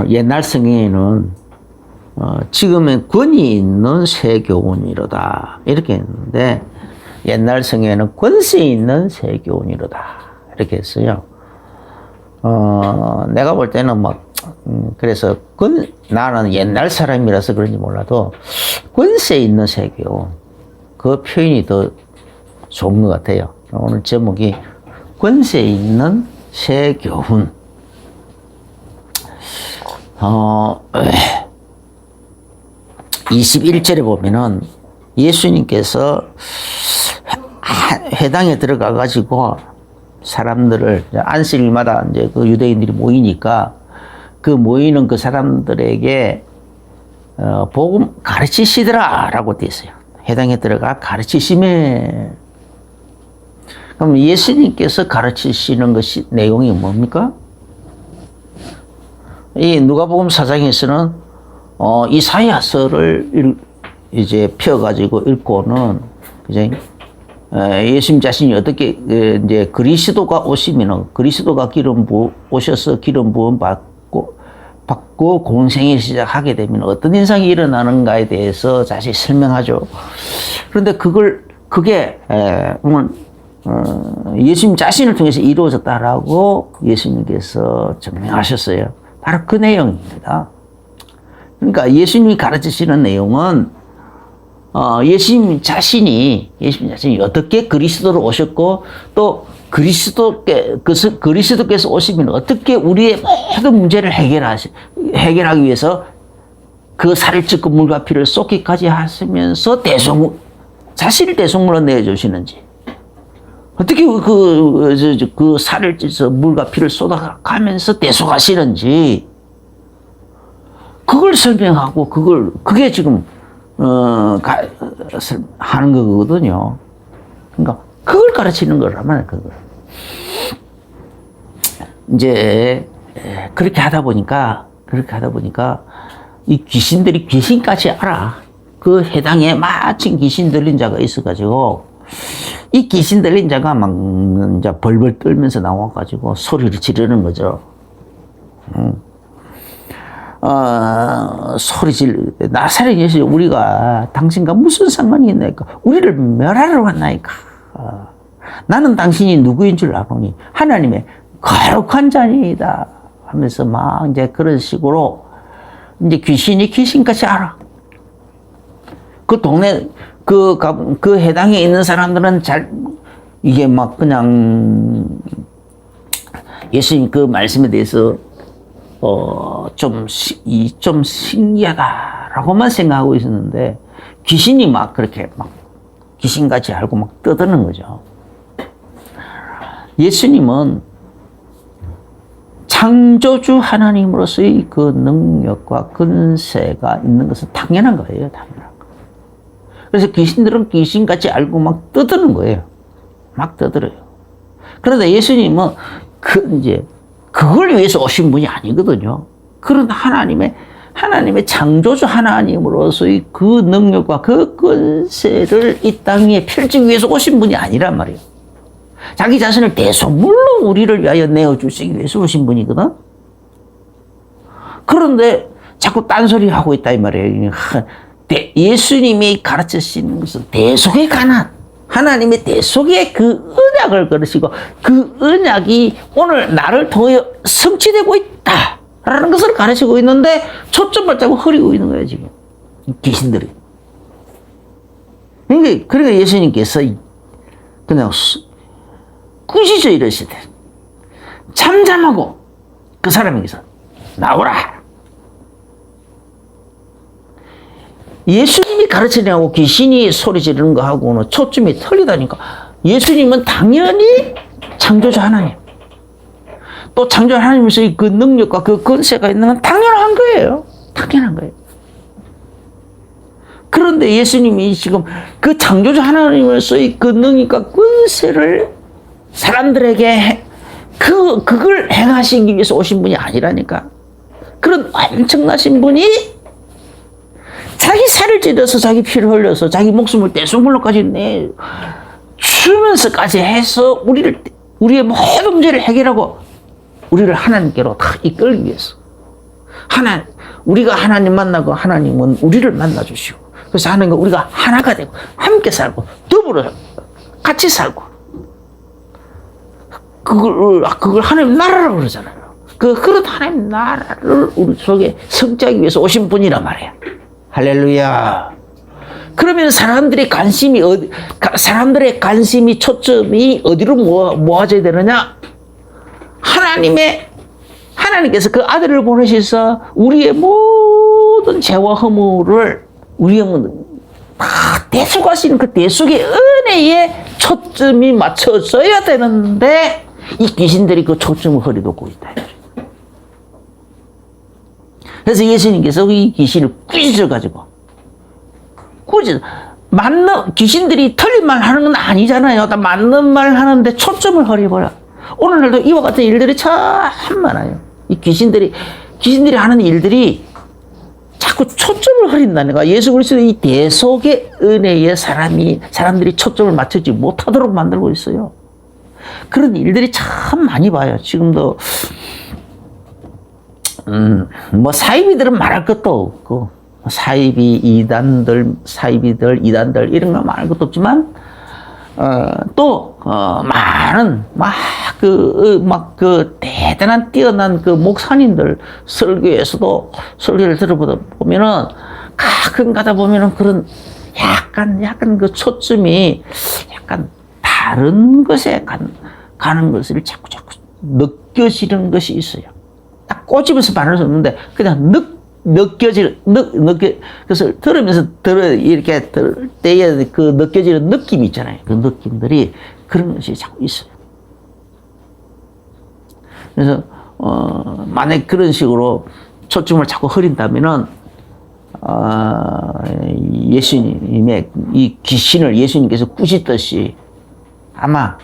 옛날 성경에는 지금은 권위 있는 새 교훈이로다 이렇게 했는데 옛날 성경에는 권세 있는 새 교훈이로다 이렇게 했어요. 내가 볼 때는 막 그래서 나는 옛날 사람이라서 그런지 몰라도 권세 있는 새 교훈 그 표현이 더 좋은 것 같아요. 오늘 제목이 권세 있는 새 교훈. 21절에 보면은 예수님께서 회당에 들어가 가지고 사람들을 안식일마다 이제 그 유대인들이 모이니까 그 모이는 그 사람들에게 복음 가르치시더라라고 되어 있어요. 회당에 들어가 가르치시매. 그럼 예수님께서 가르치시는 것이 내용이 뭡니까? 이 누가복음 4장에서는 이사야서를 이제 펴가지고 읽고는 이제 예수님 자신이 어떻게 이제 그리스도가 오시면은 그리스도가 오셔서 기름 부음 받고 공생을 시작하게 되면 어떤 현상이 일어나는가에 대해서 자세히 설명하죠. 그런데 그게 오늘 예수님 자신을 통해서 이루어졌다라고 예수님께서 증명하셨어요. 바로 그 내용입니다. 그러니까 예수님이 가르치시는 내용은 예수님 자신이 어떻게 그리스도로 오셨고 또 그리스도께서 오시면 어떻게 우리의 모든 문제를 해결하기 위해서 그 살을 찢고 물과 피를 쏟기까지 하시면서 자신을 대속물로 내어주시는지 어떻게 그 살을 찢어 물과 피를 쏟아가면서 대속하시는지 그걸 설명하고 그게 지금 하는 거거든요. 그러니까 그걸 가르치는 거라면 그거. 이제 그렇게 하다 보니까 이 귀신들이 귀신까지 알아. 그 해당에 마침 귀신 들린 자가 있어가지고 이 귀신 들린 자가 막 이제 벌벌 떨면서 나와가지고 소리를 지르는 거죠. 나사렛 예수 우리가 당신과 무슨 상관이 있나이까? 우리를 멸하러 왔나이까? 나는 당신이 누구인 줄 아노니 하나님의 거룩한 자니이다 하면서 막 이제 그런 식으로 이제 귀신이 귀신같이 알아. 그 동네 그 해당에 있는 사람들은 이게 막 그냥 예수님 그 말씀에 대해서 좀 신기하다라고만 생각하고 있었는데 귀신이 막 그렇게 막 귀신같이 알고 막 떠드는 거죠. 예수님은 창조주 하나님으로서의 그 능력과 근세가 있는 것은 당연한 거예요. 당연한 거. 그래서 귀신들은 귀신같이 알고 막 떠드는 거예요. 막 떠들어요. 그런데 예수님은 그걸 위해서 오신 분이 아니거든요. 그런 하나님의 창조주 하나님으로서의 그 능력과 그 권세를 이 땅에 펼치기 위해서 오신 분이 아니란 말이에요. 자기 자신을 대속물로 우리를 위하여 내어주시기 위해서 오신 분이거든. 그런데 자꾸 딴소리 하고 있다 이 말이에요. 예수님이 가르치시는 것은 대속에 관한 하나님의 대속의 그 언약을 걸으시고 그 언약이 오늘 나를 통해 성취되고 있다라는 것을 가르치고 있는데 초점을 잡고 흐리고 있는 거예요 지금 귀신들이. 그러니까 예수님께서 그냥 꾸짖어 이러시되 잠잠하고 그 사람에게서 나오라. 예수님이 가르치려고 귀신이 소리 지르는 거 하고는 초점이 틀리다니까. 예수님은 당연히 창조주 하나님. 또 창조주 하나님에서의 그 능력과 그 권세가 있는 건 당연한 거예요. 당연한 거예요. 그런데 예수님이 지금 그 창조주 하나님으로서의 그 능력과 권세를 사람들에게 그걸 행하시기 위해서 오신 분이 아니라니까. 그런 엄청나신 분이 자기 살을 찢어서 자기 피를 흘려서 자기 목숨을 대속물로까지 내주면서까지 해서 우리의 모든 문제를 해결하고 우리를 하나님께로 다 이끌기 위해서 우리가 하나님 만나고 하나님은 우리를 만나주시고, 그래서 하나님과 우리가 하나가 되고 함께 살고 더불어 같이 살고, 그걸 하나님 나라라고 그러잖아요. 그런 하나님 나라를 우리 속에 성취하기 위해서 오신 분이란 말이에요. 할렐루야. 그러면 사람들의 관심이 초점이 어디로 모아져야 되느냐? 하나님께서 그 아들을 보내셔서 우리의 모든 죄와 허물을 우리의 다 대속하시는 그 대속의 은혜에 초점이 맞춰져야 되는데, 이 귀신들이 그 초점을 흐려두고 있다. 그래서 예수님께서 이 귀신을 꾸짖어가지고, 귀신들이 틀린 말 하는 건 아니잖아요. 다 맞는 말 하는데 초점을 흐려버려. 오늘날도 이와 같은 일들이 참 많아요. 이 귀신들이 하는 일들이 자꾸 초점을 흐린다는 거야. 예수 그리스도의 이 대속의 은혜에 사람들이 초점을 맞추지 못하도록 만들고 있어요. 그런 일들이 참 많이 봐요. 지금도 뭐 사이비들은 말할 것도 없고, 이단들 이런 거 말할 것도 없지만, 많은 대단한 뛰어난 그 목사님들 설교에서도 설교를 들어보면은 가끔 가다 보면은 그런 약간 그 초점이 약간 다른 것에 가는 것을 자꾸 느껴지는 것이 있어요. 딱 꼬집어서 말할 수 없는데 그냥 그래서 이렇게 들을 때에 그 느껴지는 느낌이 있잖아요. 그 느낌들이 그런 것이 자꾸 있어요. 그래서, 만약 그런 식으로 초점을 자꾸 흐린다면은, 예수님의 이 귀신을 예수님께서 꾸짖듯이 아마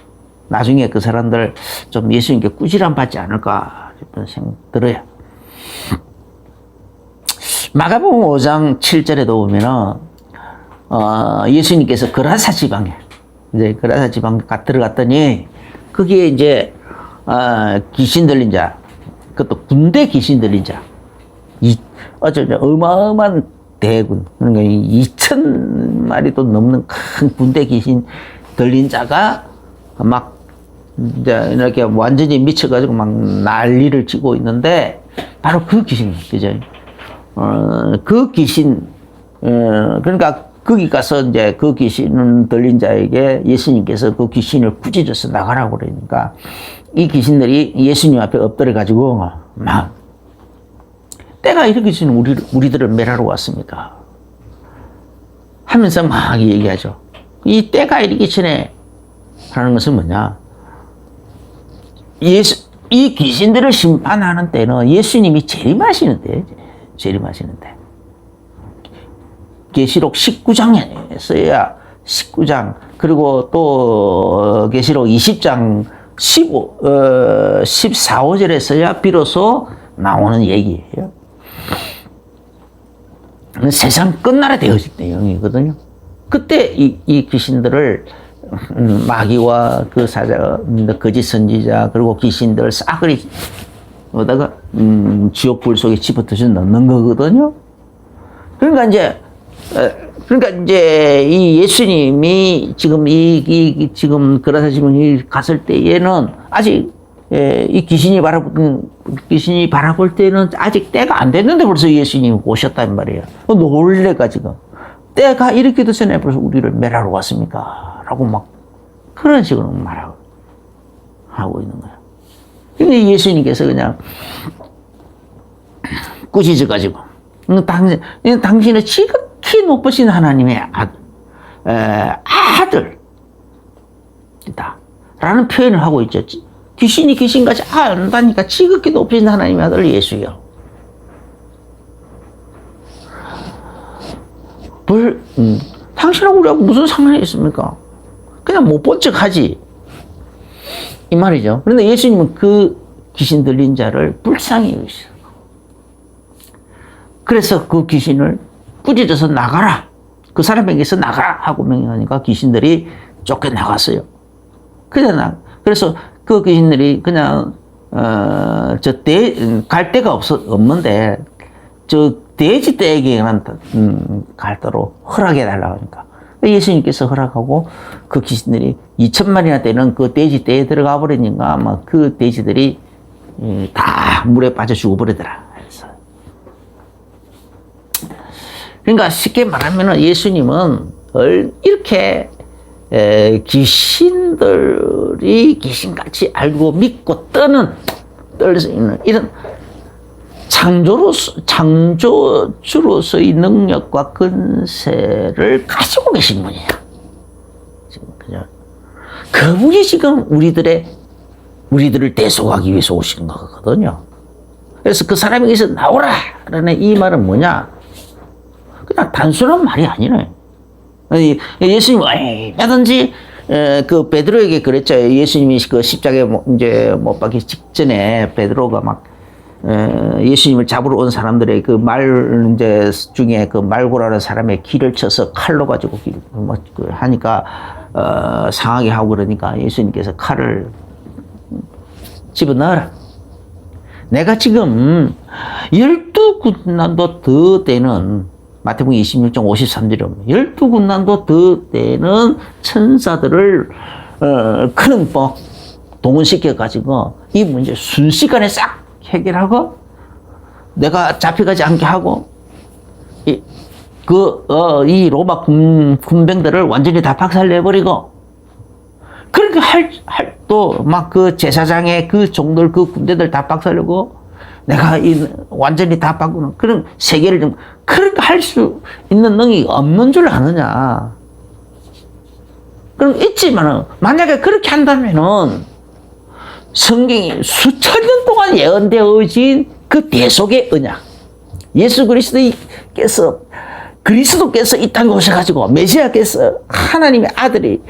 나중에 그 사람들 좀 예수님께 꾸지람 받지 않을까 싶은 생각 들어요. 마가복음 5장 7절에도 보면은, 예수님께서 그라사 지방에 들어갔더니, 거기에 이제, 귀신 들린 자, 그것도 군대 귀신 들린 자, 어마어마한 대군, 그러니까 2,000마리도 넘는 큰 군대 귀신 들린 자가 막, 이제 이렇게 완전히 미쳐가지고 막 난리를 치고 있는데, 바로 그 귀신, 그죠? 그 귀신, 그러니까 거기 가서 이제 그 귀신 들린 자에게 예수님께서 그 귀신을 꾸짖어서 나가라고 그러니까 이 귀신들이 예수님 앞에 엎드려가지고 막, 때가 이렇게 지는 우리들을 멸하러 왔습니까? 하면서 막 얘기하죠. 이 때가 이르기 전에 하는 것은 뭐냐? 이 귀신들을 심판하는 때는 예수님이 재림하시는데. 계시록 19장에서야 19장, 그리고 또 계시록 20장 14, 15절에서야 비로소 나오는 얘기예요. 세상 끝날에 되어질 내용이거든요. 그때 이 귀신들을 마귀와 그 사자, 거짓 선지자, 그리고 귀신들 싸그리 어다가 지옥 불 속에 집어넣어서 넣는 거거든요. 그러니까 이제 이 예수님이 지금 지금 그라사 지방에 갔을 때에는 아직 이 귀신이 바라볼 때는 아직 때가 안 됐는데 벌써 예수님이 오셨단 말이에요. 놀래가지고 때가 이렇게 됐으니 벌써 우리를 멸하러 왔습니까? 라고 막 그런 식으로 말하고 있는 거예요. 근데 예수님께서 그냥 꾸짖어가지고 당신은 지극히 높으신 하나님의 아들이다 라는 표현을 하고 있죠. 귀신이 귀신같이 안다니까 지극히 높으신 하나님의 아들 예수요. 당신하고 우리하고 무슨 상관이 있습니까? 그냥 못 본 척 하지. 이 말이죠. 그런데 예수님은 그 귀신 들린 자를 불쌍히 여기셔. 그래서 그 귀신을 꾸짖어서 나가라. 그 사람에게서 나가라 하고 명령하니까 귀신들이 쫓겨나갔어요. 그래서 그 귀신들이 그냥 갈 데가 없는데, 저 돼지 떼에게만 갈대로 허락해 달라고 하니까. 예수님께서 허락하고 그 귀신들이 2,000마리나 되는 그 돼지 떼에 들어가 버리니까 아마 그 돼지들이 다 물에 빠져 죽어버리더라. 그러니까 쉽게 말하면 예수님은 이렇게 귀신들이 귀신같이 알고 믿고 떨 수 있는 이런 창조주로서의 능력과 근세를 가지고 계신 분이야. 그죠? 그분이 지금 우리들을 대속하기 위해서 오신 거거든요. 그래서 그 사람에게서 나오라! 라는 이 말은 뭐냐? 그냥 단순한 말이 아니네. 예수님, 얼마든지, 그 베드로에게 그랬죠. 예수님이 그 십자가에 이제 못 박기 직전에 베드로가 막, 예수님을 잡으러 온 사람들의 그 말, 이제 중에 그 말고라는 사람의 길을 쳐서 칼로 가지고 하니까, 상하게 하고 그러니까 예수님께서 칼을 집어넣어라. 내가 지금 12군난도 더 되는 마태복음 26장 53절에 12군난도 더 되는 천사들을 큰 동원시켜 가지고 이 문제 순식간에 싹 해결하고 내가 잡혀가지 않게 하고 이 로마 군병들을 완전히 다 박살내버리고 그렇게 또 막 그 제사장의 그 종들 그 군대들 다 박살내고 내가 완전히 다 바꾸는 그런 세계를 좀 그렇게 할 수 있는 능력이 없는 줄 아느냐. 그럼 있지만은 만약에 그렇게 한다면은 성경이 수천 년 동안 예언되어진 그 대속의 언약 예수 그리스도께서 이 땅에 오셔가지고 메시아께서 하나님의 아들이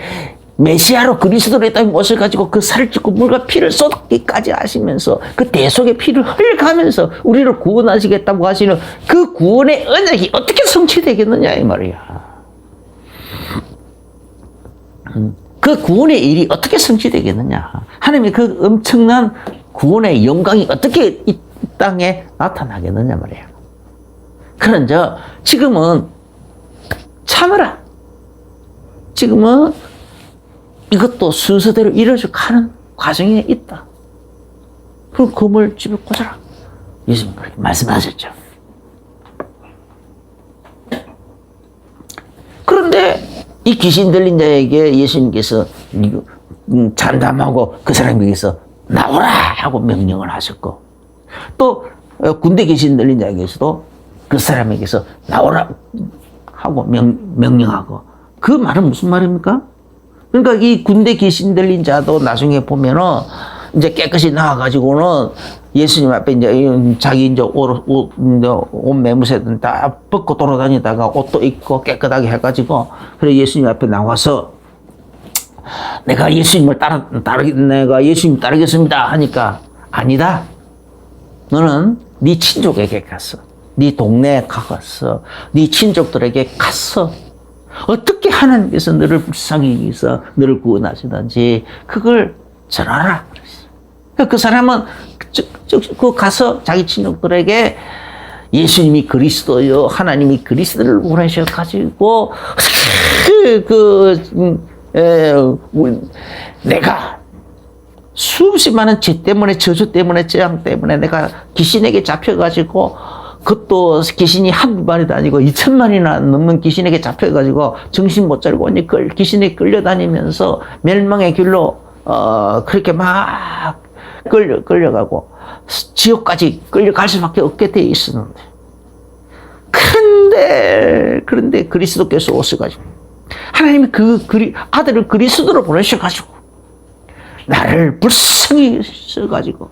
메시아로 그리스도로 이 땅에 오셔가지고 그 살을 찢고 물과 피를 쏟기까지 하시면서 그 대속의 피를 흘려가면서 우리를 구원하시겠다고 하시는 그 구원의 언약이 어떻게 성취되겠느냐 이 말이야. 그 구원의 일이 어떻게 성취되겠느냐. 하나님의 그 엄청난 구원의 영광이 어떻게 이 땅에 나타나겠느냐 말이야. 그런저 지금은 참으라. 지금은 이것도 순서대로 이루어져 가는 과정에 있다. 그럼 그물 집에 꽂아라. 예수님 그렇게 말씀하셨죠. 그런데 이 귀신 들린 자에게 예수님께서 잠잠하고 그 사람에게서 나오라 하고 명령을 하셨고 또 군대 귀신 들린 자에게서도 그 사람에게서 나오라 하고 명령하고 그 말은 무슨 말입니까? 그러니까 이 군대 귀신 들린 자도 나중에 보면은 이제 깨끗이 나와가지고는 예수님 앞에 이제 자기 이제 옷 매무새든 다 벗고 돌아다니다가 옷도 입고 깨끗하게 해가지고 그래 예수님 앞에 나와서 내가 예수님 따르겠습니다 하니까 아니다. 너는 네 친족에게 갔어. 네 동네에 가서 네 친족들에게 갔어. 어떻게 하나님께서 너를 불쌍히 여기서 너를 구원하시든지 그걸 전하라. 그 사람은 가서 자기 친족들에게 예수님이 그리스도요 하나님이 그리스도를 보내셔가지고 내가 수없이 많은 죄 때문에 저주 때문에 재앙 때문에 내가 귀신에게 잡혀가지고 그것도 귀신이 한두 마리도 아니고 2,000마리나 넘는 귀신에게 잡혀가지고 정신 못 차리고 귀신에 끌려다니면서 멸망의 길로 그렇게 막 끌려가고 지옥까지 끌려갈 수밖에 없게 돼 있었는데 그런데 그리스도께서 오셔가지고 하나님이 아들을 그리스도로 보내셔가지고 나를 불쌍히 써가지고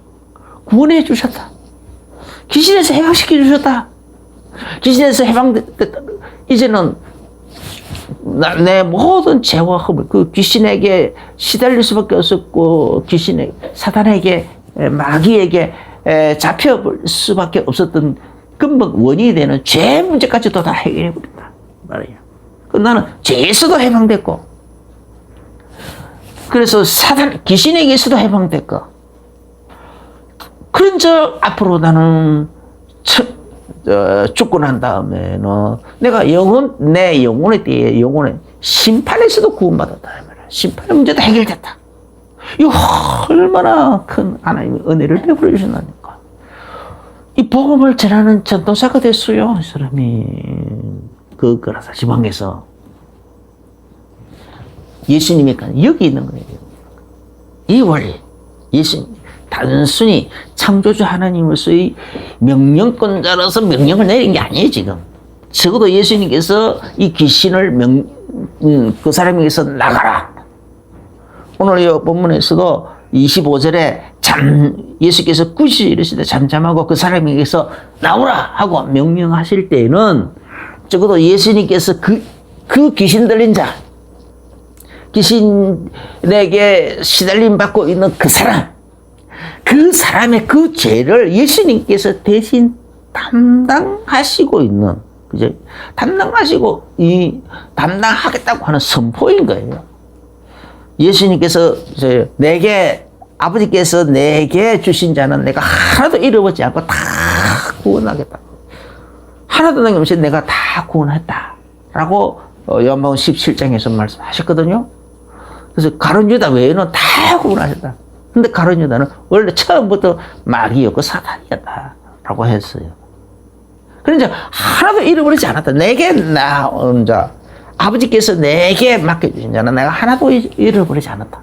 구원해 주셨다. 귀신에서 해방시켜 주셨다. 귀신에서 해방됐다. 이제는 내 모든 죄와 허물, 그 귀신에게 시달릴 수밖에 없었고, 사탄에게, 마귀에게 잡혀볼 수밖에 없었던 근본 원인이 되는 죄 문제까지도 다 해결해버린다. 말이야. 나는 죄에서도 해방됐고, 그래서 귀신에게서도 해방됐고, 그런 저 앞으로 나는 죽고 난 다음에는 내가 내 영혼에 대해 영혼의 심판에서도 구원받았다. 심판의 문제도 해결됐다. 이거 얼마나 큰 하나님의 은혜를 베풀어 주셨나니까. 이 복음을 전하는 전도사가 됐어요. 이 사람이 그 그라사 지방에서 예수님이 여기 있는 거예요. 이 원리 예수님 단순히 창조주 하나님으로서의 명령권자로서 명령을 내린 게 아니에요. 지금 적어도 예수님께서 이 귀신을 그 사람에게서 나가라. 오늘 이 본문에서도 25절에 예수께서 굳이 이르시되 잠잠하고 그 사람에게서 나오라 하고 명령하실 때에는 적어도 예수님께서 그 귀신 들린 자, 귀신에게 시달림 받고 있는 그 사람의 그 죄를 예수님께서 대신 담당하시고 있는, 그죠? 담당하겠다고 하는 선포인 거예요. 예수님께서 아버지께서 내게 주신 자는 내가 하나도 잃어버리지 않고 다 구원하겠다. 하나도 남김없이 내가 다 구원했다. 라고 요한복음 17장에서 말씀하셨거든요. 그래서 가룟 유다 외에는 다 구원하셨다. 근데 가룟 유다는 원래 처음부터 마귀였고 사탄이었다. 라고 했어요. 그러니까 하나도 잃어버리지 않았다. 내게 나온 자, 아버지께서 내게 맡겨주신 자는 내가 하나도 잃어버리지 않았다.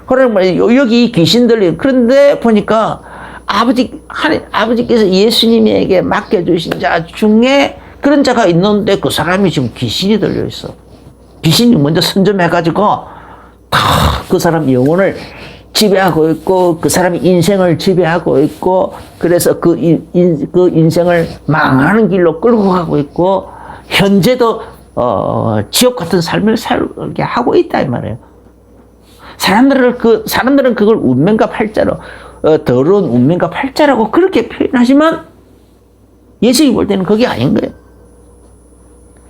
그러면 여기 귀신 들린, 그런데 보니까 아버지께서 예수님에게 맡겨주신 자 중에 그런 자가 있는데 그 사람이 지금 귀신이 들려 있어. 귀신이 먼저 선점해가지고 다 그 사람 영혼을 지배하고 있고 그 사람의 인생을 지배하고 있고 그래서 그 인생을 망하는 길로 끌고 가고 있고 현재도 지옥 같은 삶을 살게 하고 있다 이 말이에요. 사람들은 그걸 운명과 팔자로 더러운 운명과 팔자라고 그렇게 표현하지만 예수님이 볼 때는 그게 아닌 거예요.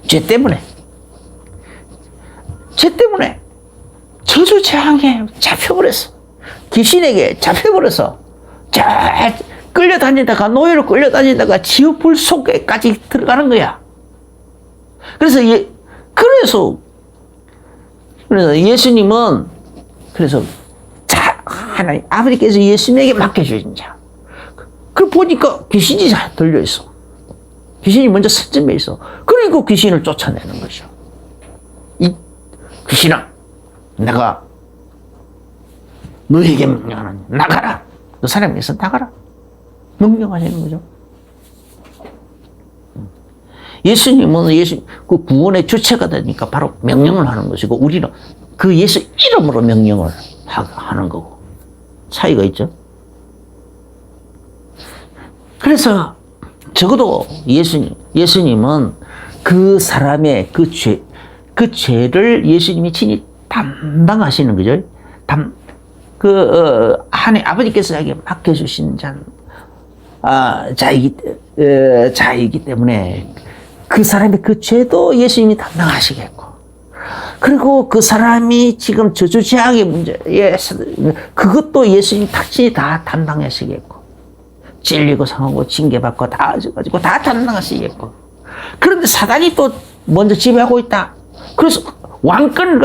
죄 때문에 저주 재앙에 잡혀버렸어. 귀신에게 잡혀버려서 끌려다니다가 노예로 끌려다니다가 지옥 불 속에까지 들어가는 거야. 그래서 예수님은 하나님 아버지께서 예수님에게 맡겨주신 자. 그걸 보니까 귀신이 들려 있어. 귀신이 먼저 선점해 있어. 그러니까 귀신을 쫓아내는 거죠. 이 귀신아, 내가 너에게 명령하는 나가라. 그 사람에게서 나가라. 명령하시는 거죠. 예수님은 그 구원의 주체가 되니까 바로 명령을 하는 것이고 우리는 그 예수 이름으로 명령을 하는 거고 차이가 있죠. 그래서 적어도 예수님은 그 사람의 그 죄를 예수님이 친히 담당하시는 거죠. 아버지께서 자기에게 맡겨주신 자이기 때문에 그 사람의 그 죄도 예수님이 담당하시겠고, 그리고 그 사람이 지금 저주재앙의 문제에 그것도 예수님이 당신이 다 담당하시겠고, 찔리고 상하고 징계받고 다 하셔가지고 다 담당하시겠고, 그런데 사단이 또 먼저 지배하고 있다. 그래서 왕권을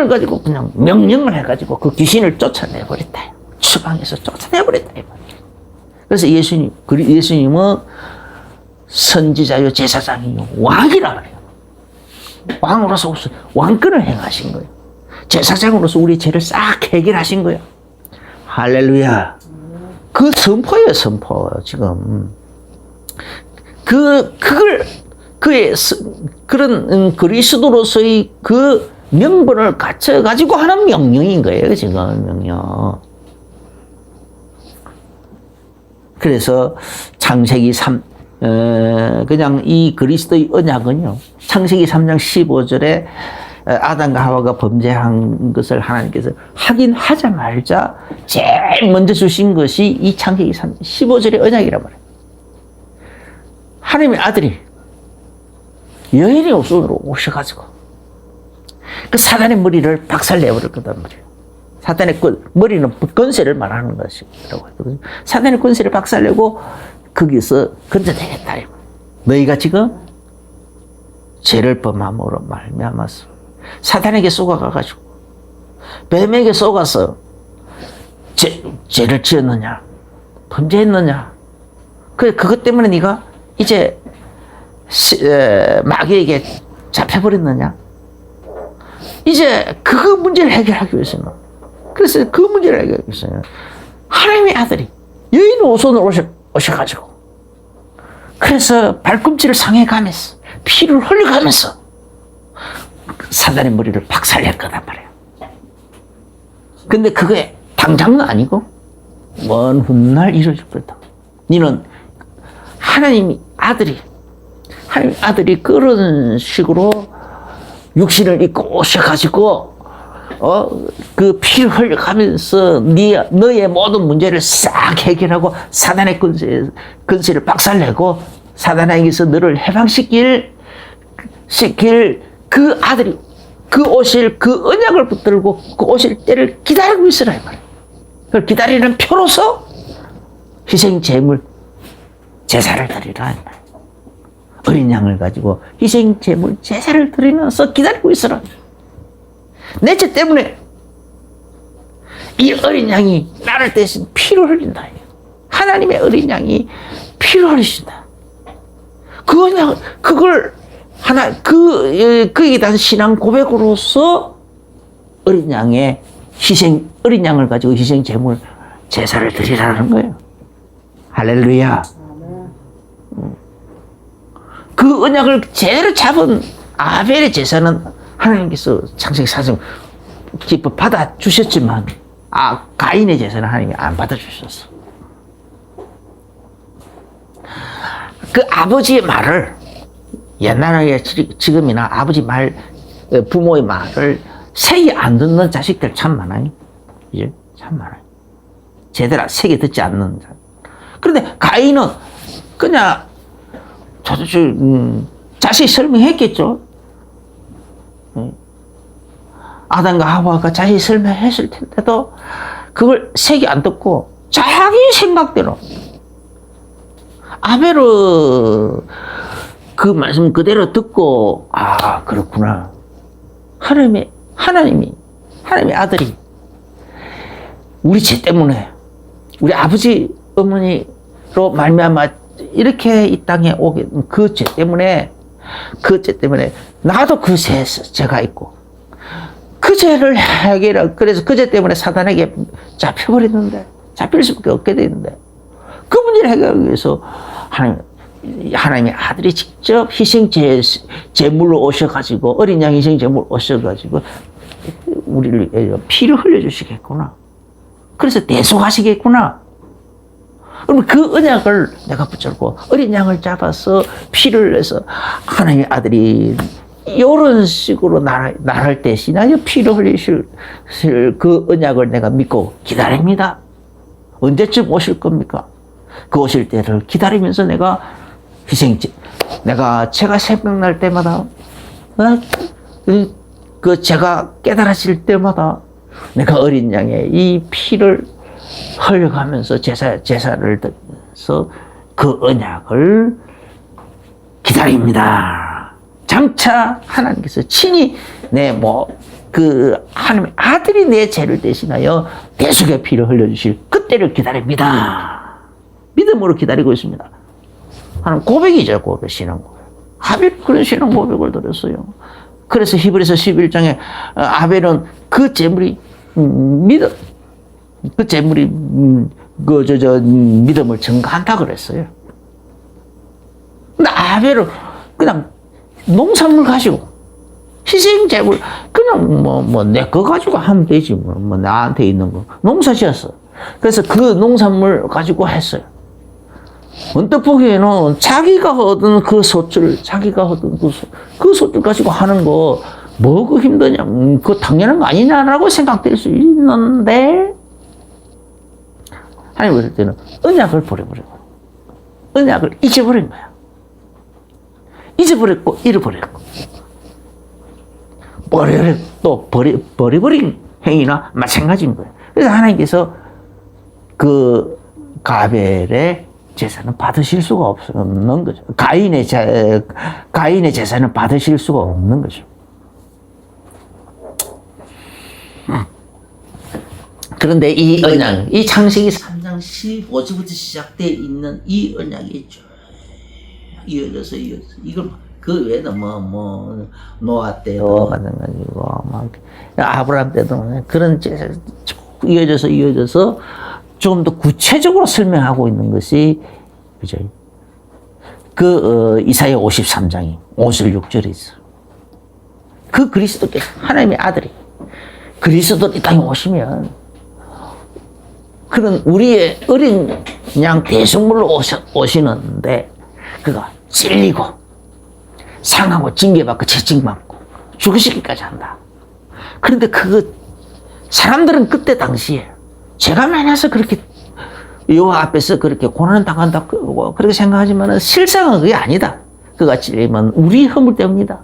가지고 그냥 명령을 해가지고 그 귀신을 쫓아내버렸다. 추방해서 쫓아내버렸다. 그래서 예수님은 선지자요 제사장이요 왕이라 그래요. 왕으로서 왕권을 행하신 거예요. 제사장으로서 우리 죄를 싹 해결하신 거예요. 할렐루야. 그 선포예요, 선포. 지금 그런 그리스도로서의 그 명분을 갖춰가지고 하는 명령인 거예요, 지금 명령. 그래서 창세기 그냥 이 그리스도의 언약은요, 창세기 3장 15절에 아담과 하와가 범죄한 것을 하나님께서 하긴 하자 말자 제일 먼저 주신 것이 이 창세기 3장 15절의 언약이란 말이에요. 하나님의 아들이 여인의 옷으로 오셔가지고 그 사단의 머리를 박살내버릴 거단 말이에요. 사탄의 머리는 권세를 말하는 것이라고 하거든요. 사탄의 권세를 박살내고 거기서 건져내겠다. 너희가 지금 죄를 범함으로 말미암아서 사탄에게 쏘아가가지고 뱀에게 쏘아서 죄를 지었느냐, 범죄했느냐. 그것 때문에 네가 이제 마귀에게 잡혀버렸느냐. 이제 그 문제를 해결하기 위해서는, 그래서 그 문제를 해결하기 위해서는 하나님의 아들이 여인 오손으로 오셔가지고, 그래서 발꿈치를 상해가면서 피를 흘려가면서 사단의 머리를 박살낼 거단 말이에요. 근데 그게 당장은 아니고 먼 훗날 이루어질 거다. 너는 하나님 아들이 그런 식으로 육신을 입고 오셔가지고 그 피를 흘려가면서 너의 모든 문제를 싹 해결하고 사단의 권세를 박살내고 사단에게서 너를 해방시킬 그 아들이 오실 그 언약을 붙들고 그 오실 때를 기다리고 있으라 이 말이에요. 그걸 기다리는 표로서 희생 제물 제사를 드리라 이 말이에요. 어린 양을 가지고 희생 제물 제사를 드리면서 기다리고 있으라. 내 죄 때문에 이 어린 양이 나를 대신 피를 흘린다. 하나님의 어린 양이 피를 흘리신다. 그걸 그에 대한 신앙 고백으로서 어린 양을 가지고 희생 제물 제사를 드리라는 거예요. 할렐루야. 그 언약을 제대로 잡은 아벨의 제사는 하나님께서 창세기 4장 기뻐 받아주셨지만, 가인의 제사는 하나님이 안 받아주셨어. 그 아버지의 말을, 옛날에 지금이나 아버지 말, 부모의 말을 세게 안 듣는 자식들 참 많아요. 예? 참 많아요. 제대로 세게 듣지 않는 자. 그런데 가인은 그냥 자세히 설명했겠죠. 아담과 하와가 자세히 설명했을 텐데도 그걸 세게 안 듣고 자기 생각대로, 아벨은 그 말씀 그대로 듣고, 그렇구나. 하나님의 아들이 우리 죄 때문에, 우리 아버지 어머니로 말미암아 이렇게 이 땅에 오게 된 그 죄 때문에 나도 그 죄가 있고, 그 죄를 해결하고, 그래서 그 죄 때문에 사단에게 잡힐 수밖에 없게 되는데, 그 문제를 해결하기 위해서 하나님의 아들이 직접 희생 제물로 오셔가지고, 어린 양 희생 제물로 오셔가지고 우리를 피를 흘려주시겠구나. 그래서 대속하시겠구나. 그럼 그 언약을 내가 붙잡고 어린 양을 잡아서 피를 내서 하나님의 아들이 이런 식으로 나를 대신하여 피를 흘리실 그 언약을 내가 믿고 기다립니다. 언제쯤 오실 겁니까? 그 오실 때를 기다리면서 내가 제가 생각날 때마다, 제가 깨달아질 때마다 내가 어린 양의 이 피를 흘려가면서 제사를 드려서 그 언약을 기다립니다. 장차 하나님께서 친히 하나님의 아들이 내 죄를 대신하여 대속의 피를 흘려주실 그때를 기다립니다. 믿음으로 기다리고 있습니다. 하나님 고백이죠, 신앙 고백. 아벨 그런 신앙 고백을 드렸어요. 그래서 히브리서 11장에 아벨은 그 제물이 믿음을 증가한다 그랬어요. 근데 아벨은 그냥 농산물 가지고 희생 제물 그냥 내 거 가지고 하면 되지, 나한테 있는 거 농사 지었어. 그래서 그 농산물 가지고 했어요. 언뜻 보기에는 자기가 얻은 그 소출 가지고 하는 거 뭐가 힘드냐, 그거 당연한 거 아니냐라고 생각될 수 있는데, 하나님 그럴 때는 언약을 버려버리고, 언약을 잊어버린 거야. 잊어버렸고, 잃어버렸고, 버려버린 행위나 마찬가지인 거예요. 그래서 하나님께서 그 가벨의 제사는 받으실 수가 없는 거죠. 가인의 제사는 받으실 수가 없는 거죠. 그런데 이 언약, 이 창세기 3장 15절부터 시작되어 있는 이 언약이 쭉 이어져서 이걸 그 외에도 노아 때도 마찬가지고 막 아브라함 때도 그런 제사 쭉 이어져서 조금 더 구체적으로 설명하고 있는 것이 그죠? 이사야 53장이 5절 6절에 있어. 그 그리스도께서 하나님의 아들이 그리스도 이 땅에 오시면 그런 우리의 어린 양 대속물로 오시는데 그가 찔리고 상하고 징계받고 채찍받고 죽으시기까지 한다. 그런데 사람들은 그때 당시에 죄가 많아서 그렇게 여호와 앞에서 그렇게 고난 당한다 그렇게 생각하지만 실상은 그게 아니다. 그가 찔리면 우리 허물 때문이다.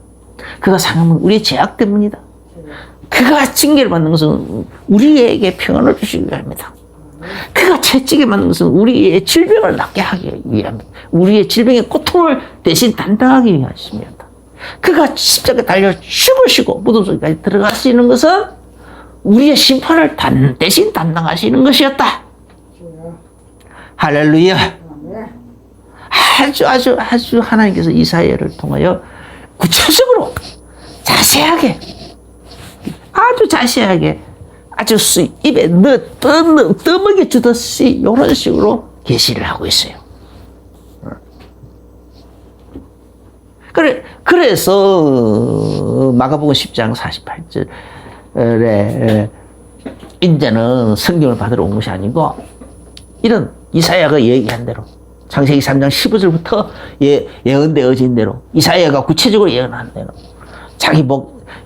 그가 상하면 우리의 죄악 때문이다. 그가 징계를 받는 것은 우리에게 평안을 주시기 위함이다. 그가 채찍에 맞는 것은 우리의 질병을 낫게 하기 위함이다. 우리의 질병의 고통을 대신 담당하기 위함이다. 그가 십자가에 달려 죽으시고 무덤 속까지 들어가시는 것은 우리의 심판을 대신 담당하시는 것이었다. 할렐루야. 아주 하나님께서 이사야를 통하여 구체적으로 자세하게 아주 입에 떠먹여 주듯이 이런 식으로 계시를 하고 있어요. 그래서 마가복음 10장 48절에 이제는 성경을 받으러 온 것이 아니고 이런 이사야가 얘기한 대로 창세기 3장 15절부터 예언되어진 대로 이사야가 구체적으로 예언한 대로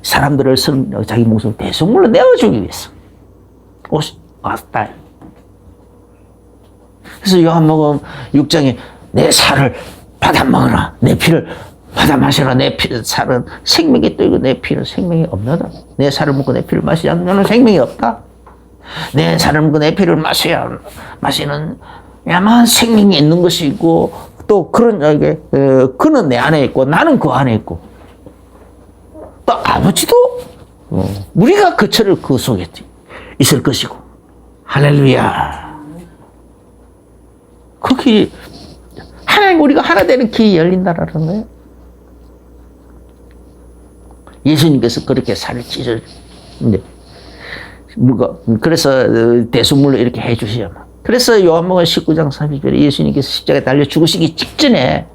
사람들을 자기 목숨 대속물로 내어주기 위해서 왔다. 그래서 요한복음 6장에 내 살을 받아 먹으라, 내 피를 받아 마시라. 내 살은 생명이 또 있고 내 피는 생명이 없나다. 내 살을 먹고 내 피를 마시지 않으면 생명이 없다. 내 살을 먹고 내 피를 마시는 야만 생명이 있는 것이고 또 그는 내 안에 있고 나는 그 안에 있고 또 아버지도 우리가 그처를 그 속에 있을 것이고. 할렐루야. 그 길이 하나님 우리가 하나 되는 길이 열린다라는 거예요. 예수님께서 그렇게 살을 찢어주는데 그래서 대속물로 이렇게 해주셔야만. 그래서 요한복음 19장 30절에 예수님께서 십자가에 달려 죽으시기 직전에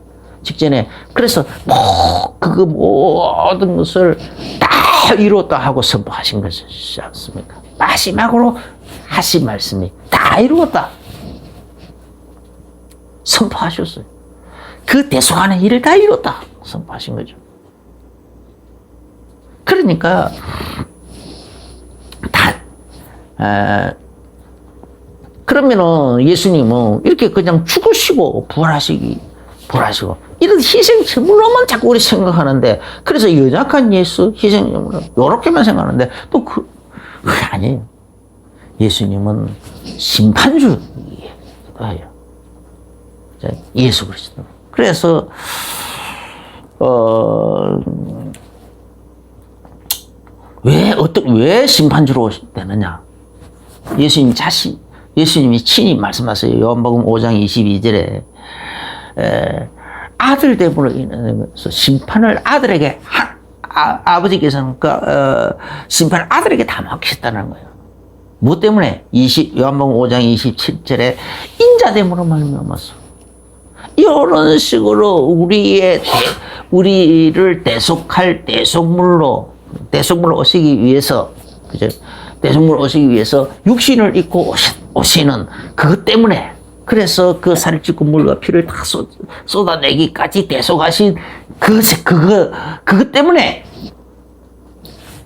그래서 그 모든 것을 다 이루었다 하고 선포하신 것이지 않습니까? 마지막으로 하신 말씀이 다 이루었다 선포하셨어요. 그 대속하는 일을 다 이뤘다 선포하신 거죠. 그러니까 그러면은 예수님은 이렇게 그냥 죽으시고 부활하시고 이런 희생제물로만 자꾸 우리 생각하는데, 그래서 연약한 예수 희생제물로 요렇게만 생각하는데 또 그게 아니에요. 예수님은 심판주예요. 예수 그리스도. 그래서 왜 심판주로 되느냐? 예수님이 친히 말씀하세요. 요한복음 5장 22절에 아들 되므로 인해서 심판을 아들에게 아버지께서는 심판을 아들에게 다 맡기셨다는 거예요. 뭐 때문에? 요한복음 5장 27절에 인자됨으로 말미암아서 이런 식으로 우리를 대속할 대속물로 오시기 위해서, 그죠? 대속물 오시기 위해서 육신을 입고 오시는 그것 때문에, 그래서 그 살을 찢고 물과 피를 다 쏟아내기까지 대속하신 그것 때문에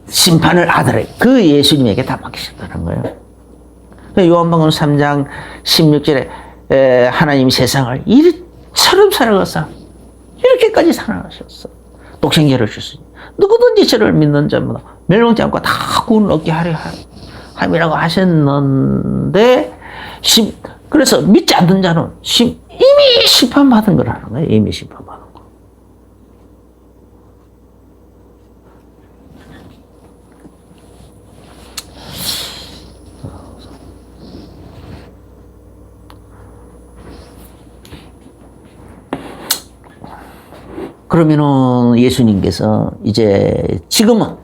심판을 그 예수님에게 다 맡기셨다는 거예요. 요한복음 3장 16절에 하나님이 세상을 이처럼 사랑하사 이렇게까지 사랑하셨어. 독생자를 주시니 누구든지 저를 믿는 자마다 멸망치 않고 다 구원 얻게 하려 함이라고 하셨는데, 그래서 믿지 않는 자는 이미 심판받은 거라는 거예요. 이미 심판받은 거. 그러면은 예수님께서 이제 지금은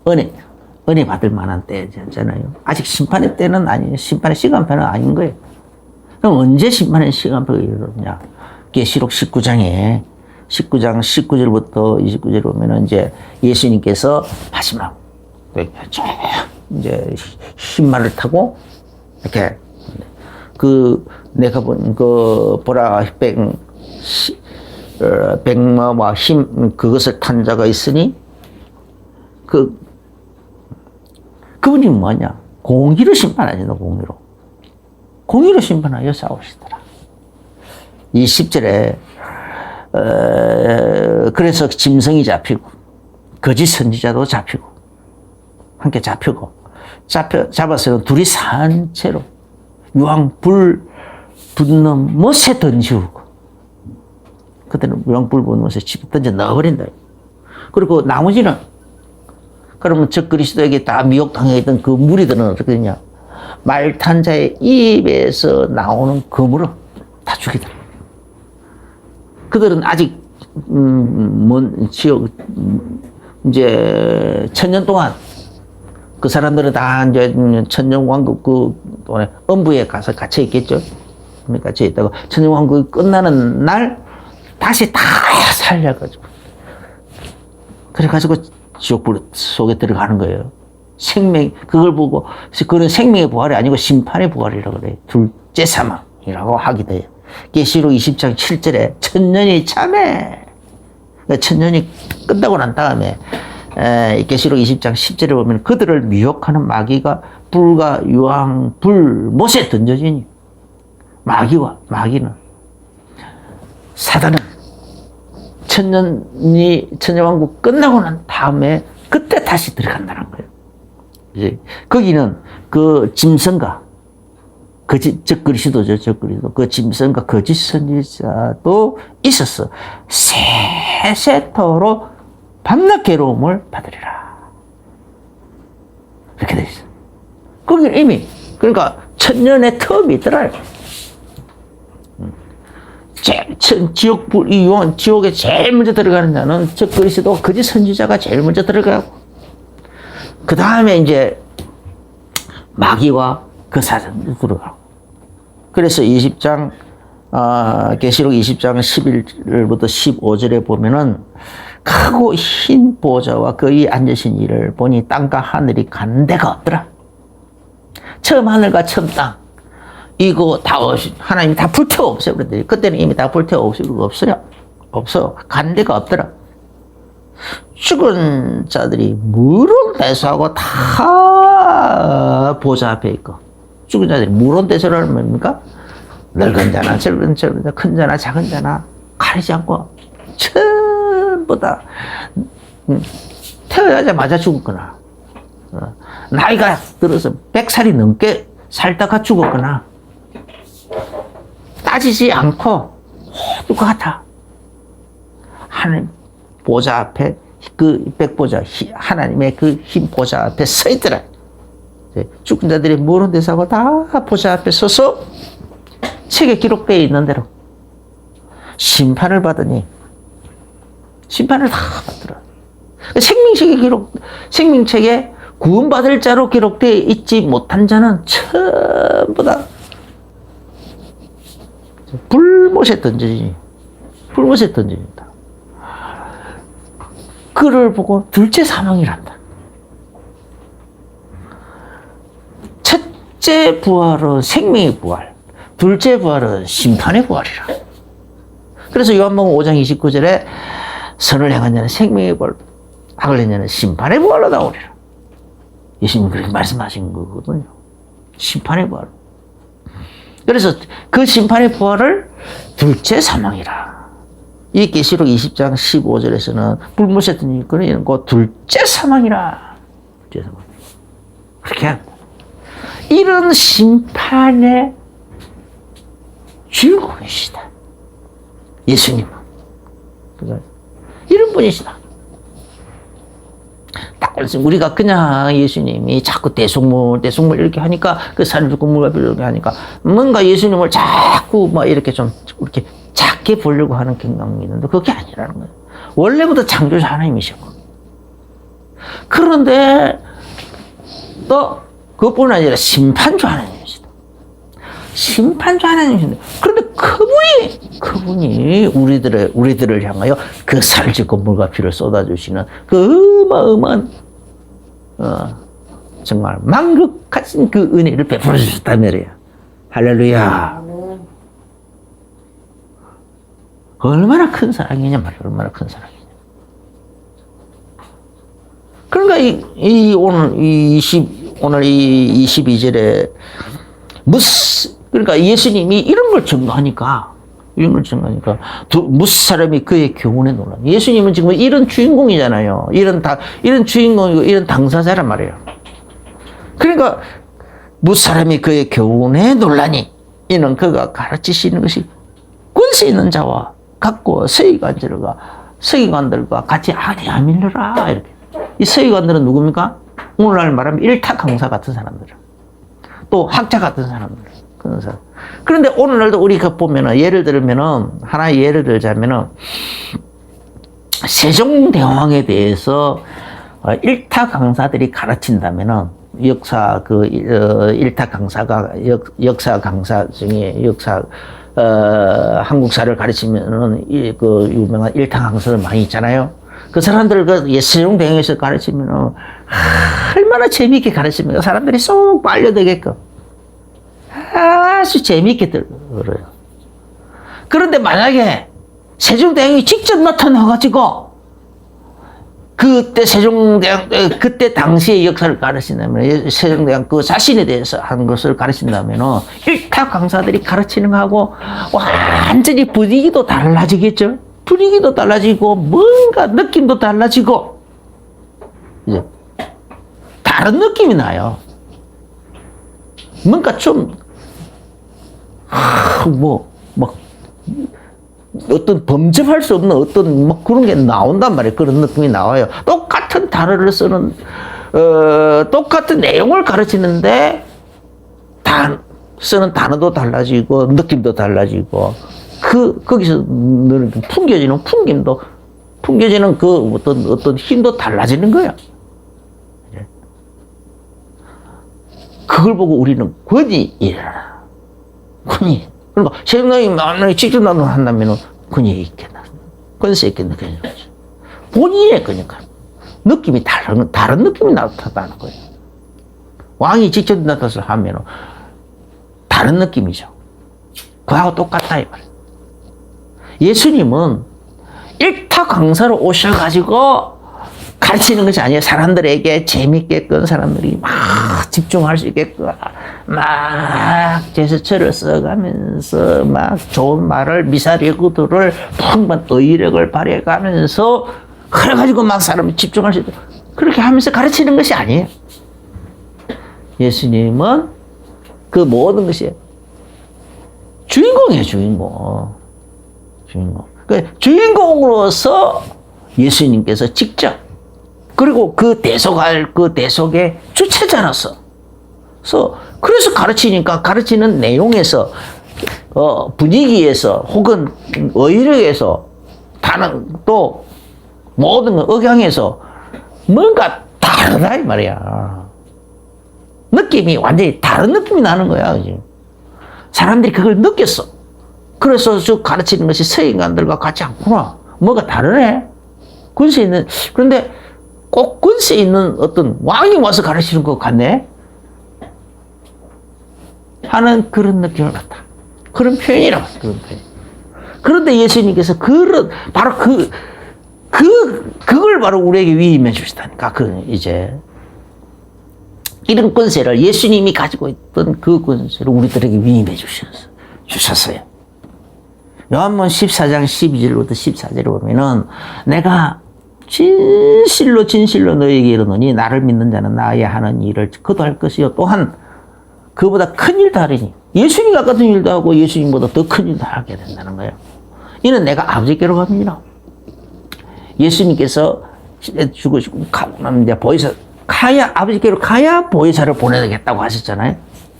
은혜 받을 만한 때잖아요. 아직 심판의 때는 아니에요. 심판의 시간표는 아닌 거예요. 그럼 언제 심판의 시간표가 이르느냐? 계시록 19장 19절부터 29절 보면은 이제 예수님께서 마지막 이제 흰말을 타고 이렇게 내가 본 보라 백마와 힘 그것을 탄 자가 있으니 그분이 뭐냐? 공의로 심판하신다. 공의로 심판하여 싸우시더라. 이 10절에 그래서 짐승이 잡히고 거짓 선지자도 잡히고 함께 잡아서 둘이 산채로 유황 불 붙는 못에 던지고 그때는 유황 불 붙는 못에 집에 던져 넣어버린다. 그리고 나머지는 그러면 저 그리스도에게 다 미혹당해 있던 그 무리들은 어떻게 되냐? 말 탄 자의 입에서 나오는 검으로 다 죽이더라. 그들은 아직 먼 지역 이제 1000년 동안 그 사람들은 다 이제 천년왕국 그 동안에 음부에 가서 갇혀 있겠죠. 갇혀 있다가 천년왕국이 끝나는 날 다시 다 살려가지고 그래가지고 지옥불 속에 들어가는 거예요. 그걸 보고 그런 생명의 부활이 아니고 심판의 부활이라고 그래요. 둘째 사망이라고 하기도 해요. 계시록 20장 7절에 천년이 참해. 천년이 끝나고 난 다음에 계시록 20장 10절에 보면 그들을 미혹하는 마귀가 불과 유황 불못에 던져지니 마귀는 사단은 천년왕국 끝나고 난 다음에 그때 다시 들어간다는 거예요. 이제 거기는 그 짐승과 저 그리스도죠. 그 짐승과 거짓 선지자도 있었어. 세세토록 밤낮 괴로움을 받으리라. 이렇게 돼 있어. 거기는 이미 그러니까 천년의 텀이 있더라. 지옥에 제일 먼저 들어가는 자는 저 그리스도 거짓 선지자가 제일 먼저 들어가고 그 다음에 이제 마귀와 그 사람이 들어가고 그래서 20장 계시록 20장 11절부터 15절에 보면은 크고 흰 보좌와 그의 앉으신 이를 보니 땅과 하늘이 간 데가 없더라. 처음 하늘과 처음 땅 이거 다 하나님이 다 불태워 없애버렸더니 그때는 이미 다 불태워 없애고 없어요. 간 데가 없더라. 죽은 자들이 물론대소하고 다 보좌 앞에 있고 죽은 자들이 물론대소라는 뭡니까? 늙은 자나 젊은 자, 큰 자나 작은 자나 가리지 않고 전부 다 태어나자마자 죽었거나 나이가 들어서 100살이 넘게 살다가 죽었거나 따지지 않고 모두 같아. 하나님 보좌 앞에 그 백보좌 하나님의 그 흰 보좌 앞에 서 있더라. 죽은 자들이 모르는 데서 하고 다 보좌 앞에 서서 책에 기록되어 있는 대로 심판을 받으니 심판을 다 받더라. 생명책에 구원받을 자로 기록되어 있지 못한 자는 전부 다 불못에 던져진다. 그를 보고 둘째 사망이란다. 첫째 부활은 생명의 부활, 둘째 부활은 심판의 부활이라. 그래서 요한복음 5장 29절에 선을 행한 자는 생명의 부활, 악을 행한 자는 심판의 부활로 나오리라. 예수님은 그렇게 말씀하신 거거든요. 심판의 부활. 그래서 그 심판의 부활을 둘째 사망이라. 이 계시록 20장 15절에서는 불못에 던진 거는 둘째 사망이라. 둘째 사망. 그렇게 합니다. 이런 심판의 주인공이시다. 예수님은. 이런 분이시다. 우리가 그냥 예수님이 자꾸 대속물 이렇게 하니까 그 산을 죽고 물과 이렇게 하니까 뭔가 예수님을 자꾸 막 이렇게 좀 이렇게 작게 보려고 하는 경향이 있는데 그게 아니라는 거예요. 원래부터 창조자 하나님이시고. 그런데 또 그것뿐 아니라 심판주 하나님이시다. 심판주 하나님이신데 그런데 그분이 우리들을 향하여 그 살을 짓고 물과 피를 쏟아주시는 그 어마어마한 정말 만극하신 그 은혜를 베풀어 주셨단 말이에요. 할렐루야. 얼마나 큰 사랑이냐 말이야. 얼마나 큰 사랑이냐. 그러니까 오늘 이 22절에 그러니까 예수님이 이런 걸 증거하니까 무스 사람이 그의 교훈에 놀라. 예수님은 지금 이런 주인공이잖아요. 이런 주인공이고 이런 당사자란 말이에요. 그러니까 무스 사람이 그의 교훈에 놀라니 이는 그가 가르치시는 것이 권세 있는 자와 같고 서기관들과 같이 아니하밀러라. 이렇게. 이 서기관들은 누굽니까? 오늘날 말하면 일타 강사 같은 사람들, 또 학자 같은 사람들. 그런데 오늘날도 우리가 보면은 하나의 예를 들자면은 세종대왕에 대해서 일타 강사들이 가르친다면은 일타 강사가 역사 강사 중에 한국사를 가르치면은 그 유명한 일타 강사들 많이 있잖아요. 그 사람들 세종대왕에서 가르치면은 얼마나 재미있게 가르치면 사람들이 쏙 빨려들게끔 아주 재미있게 들어요. 그런데 만약에 세종대왕이 직접 나타나가지고 그때 당시의 역사를 가르친다면, 세종대왕 그 자신에 대해서 한 것을 가르친다면, 일타 강사들이 가르치는 거하고 완전히 분위기도 달라지겠죠? 분위기도 달라지고, 뭔가 느낌도 달라지고, 이제, 다른 느낌이 나요. 뭔가 좀, 어떤 범접할 수 없는 어떤 그런 게 나온단 말이에요. 그런 느낌이 나와요. 똑같은 단어를 쓰는, 똑같은 내용을 가르치는데, 쓰는 단어도 달라지고, 느낌도 달라지고, 거기서 풍겨지는 그 어떤 힘도 달라지는 거예요. 그걸 보고 우리는 권위이라. 권위. 그러니까 세종대왕이 만약에 직접 나타난다면 권위 있겠나, 권세 있겠나 그런 거죠. 본인의 그러니까 느낌이 다른 느낌이 나타나는 거예요. 왕이 직접 나타나서 하면 다른 느낌이죠. 그하고 똑같다 이 말이에요. 예수님은 일타 강사로 오셔가지고 가르치는 것이 아니에요. 사람들에게 재밌게끔 사람들이 막 집중할 수 있게끔 막 제스처를 써가면서 막 좋은 말을 미사리구들을 풍부한 의력을 발휘해가면서 그래가지고 막 사람이 집중할 수 있도록 그렇게 하면서 가르치는 것이 아니에요. 예수님은 그 모든 것이 주인공이에요. 주인공. 그 주인공으로서 예수님께서 직접 그리고 그 대속의 주체자로서 그래서 가르치는 내용에서 분위기에서 혹은 의력에서 또 모든 억양에서 뭔가 다르다 이 말이야. 느낌이 완전히 다른 느낌이 나는 거야. 그치? 사람들이 그걸 느꼈어. 그래서 쭉 가르치는 것이 서인관들과 같지 않구나. 뭐가 다르네. 그런데 꼭 권세 있는 어떤 왕이 와서 가르치는 것 같네? 하는 그런 느낌을 받다. 그런 표현이라고 했어, 그런 표현. 그런데 예수님께서 그걸 바로 우리에게 위임해 주시다니까. 이런 권세를 예수님이 가지고 있던 그 권세를 우리들에게 위임해 주셨어요. 요한복음 14장 12절부터 14절에 보면은 내가 진실로 너희에게 이르노니 나를 믿는 자는 나의 하는 일을 그도 할 것이요 또한 그보다 큰 일도 하리니 예수님과 같은 일도 하고 예수님보다 더 큰 일도 하게 된다는 거예요. 이는 내가 아버지께로 갑니다. 예수님께서 죽으시고 가고 나면 이제 보혜사 가야 아버지께로 가야 보혜사를 보내겠다고 하셨잖아요.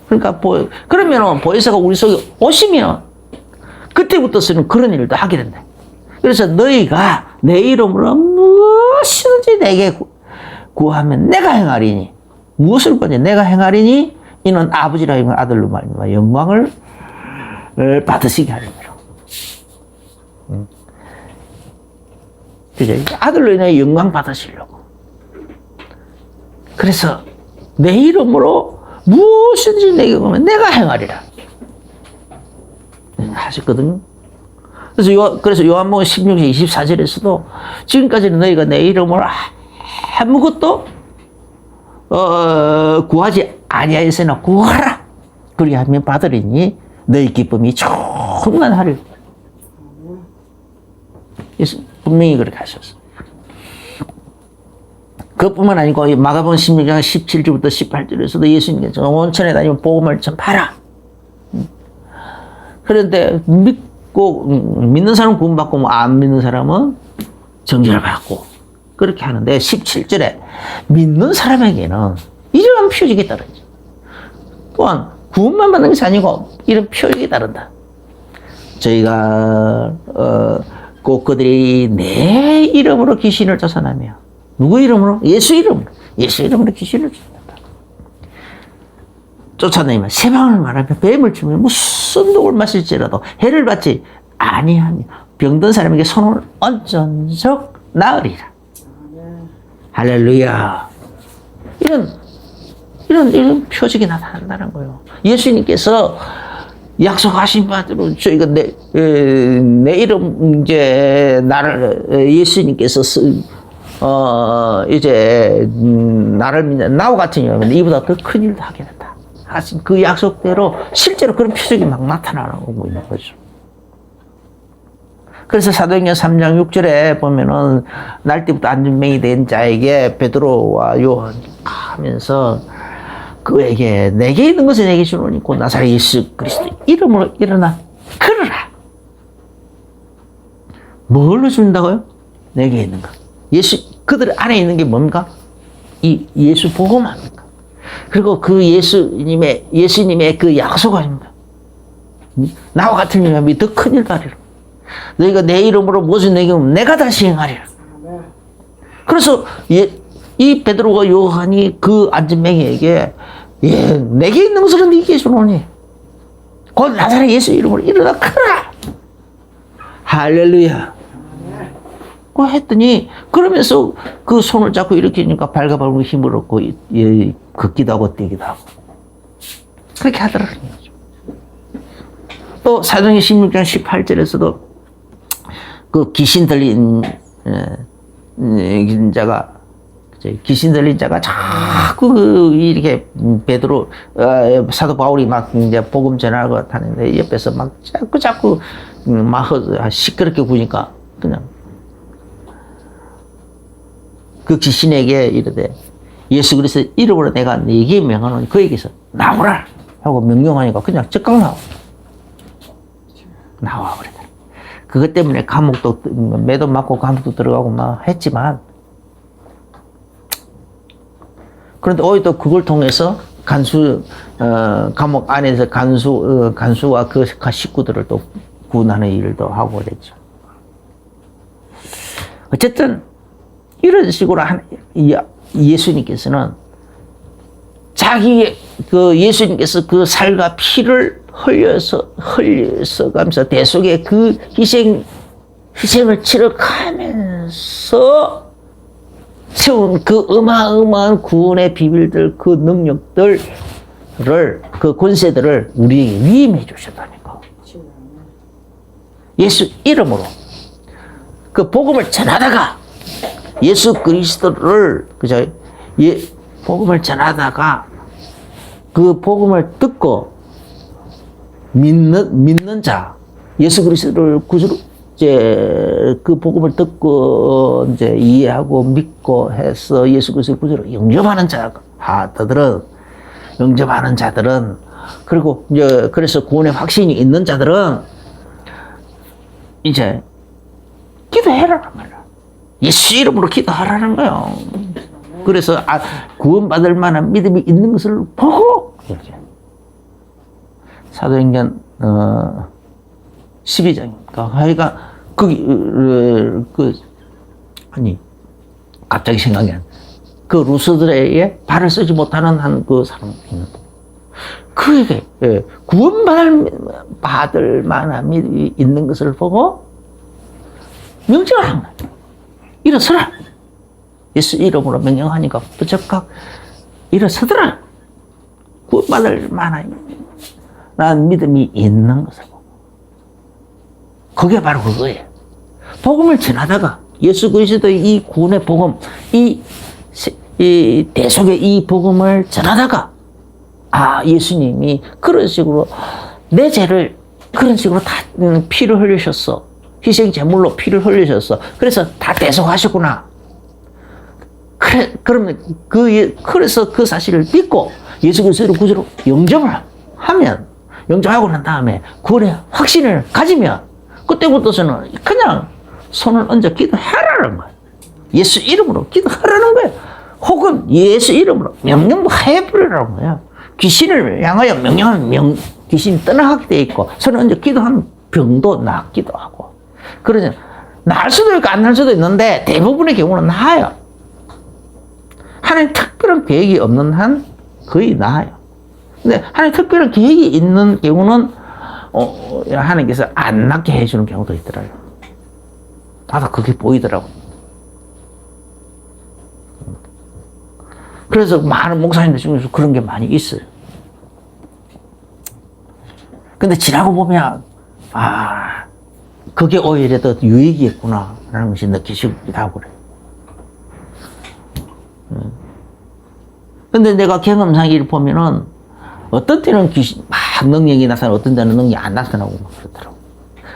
그러니까 그러면 보혜사가 우리 속에 오시면 그때부터서는 그런 일도 하게 된다. 그래서 너희가 내 이름으로 무엇이든지 내게 구하면 내가 행하리니 무엇을 건지 내가 행하리니 이는 아버지라 하는 아들로 말미암아 영광을 받으시게 하리니라. 그죠? 아들로 인해 영광 받으시려고. 그래서 내 이름으로 무엇이든지 내게 구하면 내가 행하리라 하셨거든요. 그래서 요한복음 16장 24절에서도 지금까지는 너희가 내 이름으로 아무것도 구하지 아니하였으나 구하라. 그리하면 받으리니 너희 기쁨이 충만하리라. 예수 분명히 그렇게 하셨어요. 그것뿐만 아니고 마가복음 16장 17절부터 18절에서도 예수님께서 온천에 다니면 복음을 전파라. 그런데 믿는 사람은 구원받고 안 믿는 사람은 정죄를 받고 그렇게 하는데 17절에 믿는 사람에게는 이러한 표적이 따르죠. 또한 구원만 받는 것이 아니고 이런 표적이 따른다. 저희가 꼭 그들이 내 이름으로 귀신을 쫓아내며 누구 이름으로? 예수 이름으로 귀신을 쫓아내면 세방을 말하며 뱀을 치며 무슨 독을 마실지라도 해를 받지 아니하며 병든 사람에게 손을 얹은적 나으리라. 할렐루야. 이런 표적이 나타난다는 거예요. 예수님께서 약속하신 바대로 저희가 내 이름 이제 예수님께서 이제 나를 믿는 나와 같은 이면 이보다 더 큰 일도 하게 된다 하신 그 약속대로 실제로 그런 표적이 막 나타나고 있는 거죠. 그래서 사도행전 3장 6절에 보면은 날때부터 안진병이 된 자에게 베드로와 요한이 하면서 그에게 내게 있는 것을 내게 주노니 곧 나사렛 예수 그리스도 이름으로 일어나 걸으라. 뭘로 준다고요? 내게 있는 것. 그들 안에 있는 게 뭡니까? 이 예수 복음 아닙니까? 그리고 그 예수님의 그 약속 아닙니까? 나와 같은 이름이 더 큰 일도 하리라. 너희가 내 이름으로 무엇을 내게 하면 내가 다시 행하리라. 그래서 이 베드로와 요한이 그 안진뱅이에게 내게 있는 것을 네게 주노니 곧 나사렛 예수 이름으로 일어나 커라. 할렐루야. 했더니 그러면서 그 손을 잡고 일으키니까 발가발고 힘을 얻고 걷기도 하고 뛰기도 하고 그렇게 하더라는 거죠. 또 사도행전 16장 18절에서도 그 귀신 들린 자가 자꾸 이렇게 베드로 사도 바울이 막 이제 복음 전하고 다니는데 옆에서 막 자꾸 막 시끄럽게 구니까 그냥 그 귀신에게 이르되 예수 그리스도 이름으로 내가 네게 명하노니 그에게서 나오라 하고 명령하니까 그냥 즉각 나와 그랬다. 그것 때문에 감옥도 매도 맞고 감옥도 들어가고 막 했지만 그런데 오히려 그걸 통해서 감옥 안에서 간수와 그 식구들을 또 구원하는 일도 하고 그랬죠. 어쨌든 이런 식으로 예수님께서는 예수님께서 그 살과 피를 흘려서 가면서 대속의 그 희생을 치러가면서 세운 그 어마어마한 구원의 비밀들, 그 능력들을, 그 권세들을 우리에게 위임해 주셨다니까. 예수 이름으로 그 복음을 전하다가 예수 그리스도를 복음을 전하다가 그 복음을 듣고 믿는 자, 예수 그리스도를 구주로 그 복음을 듣고 이해하고 믿고 해서 예수 그리스도를 구주로 영접하는 자들은 그리고 이제 그래서 구원의 확신이 있는 자들은 이제 기도해라는 거야. 예수 이름으로 기도하라는 거예요. 그래서 구원받을 만한 믿음이 있는 것을 보고 이렇게. 사도행전 12장입니까? 하여가 아니 갑자기 생각이 안 나. 그 루스드레에 발을 쓰지 못하는 한 그 사람이 있는데 그에게 구원받을 만한 믿음이 있는 것을 보고 명령을 한 거예요. 일어서라. 예수 이름으로 명령하니까 부쩍각 일어서더라. 구원받을 만한 믿음이 있는 것을 보고. 그게 바로 그거예요. 복음을 전하다가 예수 그리스도의 이 구원의 복음, 이 대속의 이 복음을 전하다가 예수님이 그런 식으로 내 죄를 그런 식으로 다 피를 흘리셨어. 희생 제물로 피를 흘리셨어. 그래서 다 대속하셨구나. 그러면 그래서 그 사실을 믿고 예수 그리스도를 구주로 영접을 하면, 영접하고 난 다음에 구원의 확신을 가지면 그때부터서는 그냥 손을 얹어 기도하라는 거예요. 예수 이름으로 기도하라는 거예요. 혹은 예수 이름으로 명령도 해버리라는 거예요. 귀신을 향하여 명령하면 귀신이 떠나가게 돼 있고, 손을 얹어 기도하면 병도 낫기도 하고. 그러죠. 나을 수도 있고 안 날 수도 있는데 대부분의 경우는 나아요. 하나님 특별한 계획이 없는 한 거의 나아요. 근데 하나님 특별한 계획이 있는 경우는 하나님께서 안 낫게 해주는 경우도 있더라고요. 나도 그게 보이더라고요. 그래서 많은 목사님들 중에서 그런 게 많이 있어요. 근데 지나고 보면 그게 오히려 더 유익이었구나 라는 것이 느껴지기도 하고 그래요. 근데 내가 경험상 일 보면은 어떤 때는 귀신 막 능력이 나타나고 어떤 때는 능력이 안 나타나고 막 그러더라고.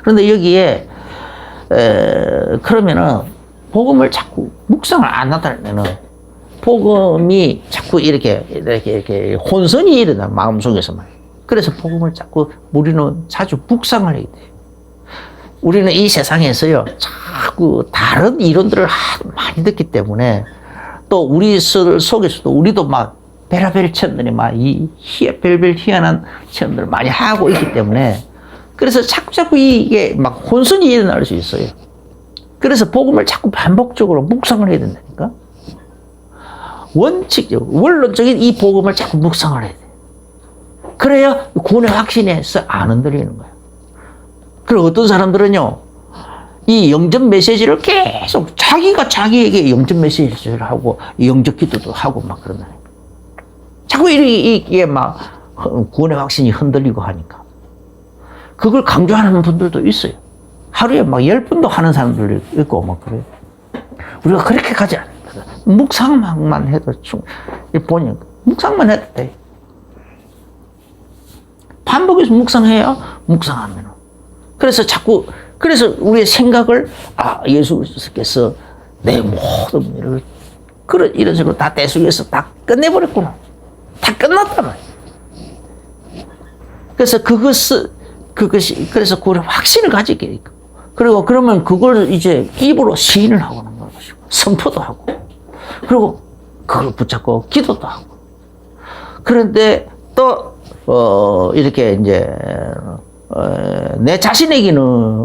그런데 여기에 그러면은 복음을 자꾸 묵상을 안 나타내면은 복음이 자꾸 이렇게 혼선이 일어나 마음속에서만. 그래서 복음을 자꾸 우리는 자주 묵상을 해야 돼요. 우리는 이 세상에서요 자꾸 다른 이론들을 많이 듣기 때문에 또 우리 속에서도 우리도 막 베라벨 체험들이 막 별별 희한한 체험들을 많이 하고 있기 때문에 그래서 자꾸 이게 막 혼선이 일어날 수 있어요. 그래서 복음을 자꾸 반복적으로 묵상을 해야 된다니까. 원론적인 이 복음을 자꾸 묵상을 해야 돼. 그래야 구원의 확신에서 안 흔들리는 거야. 그리고 어떤 사람들은요, 이 영접 메시지를 계속 자기가 자기에게 영접 메시지를 하고 영접 기도도 하고 막 그런다니까. 자꾸 이게 막 구원의 확신이 흔들리고 하니까. 그걸 강조하는 분들도 있어요. 하루에 막 10번도 하는 사람들도 있고 막 그래요. 우리가 그렇게 가지 않아요. 묵상만 해도 보니까 묵상만 해도 돼. 반복해서 묵상해요. 묵상하면. 그래서 우리의 생각을 예수께서 내 모든 일을 이런 식으로 다 대속해서 다 끝내버렸구나. 다 끝났단 말이야. 그래서 그것이 그래서 그걸 확신을 가지게 있고, 그리고 그러면 그걸 이제 입으로 시인을 하고 하는 것이고 선포도 하고, 그리고 그걸 붙잡고 기도도 하고. 그런데 또 이렇게 이제 내 자신에게는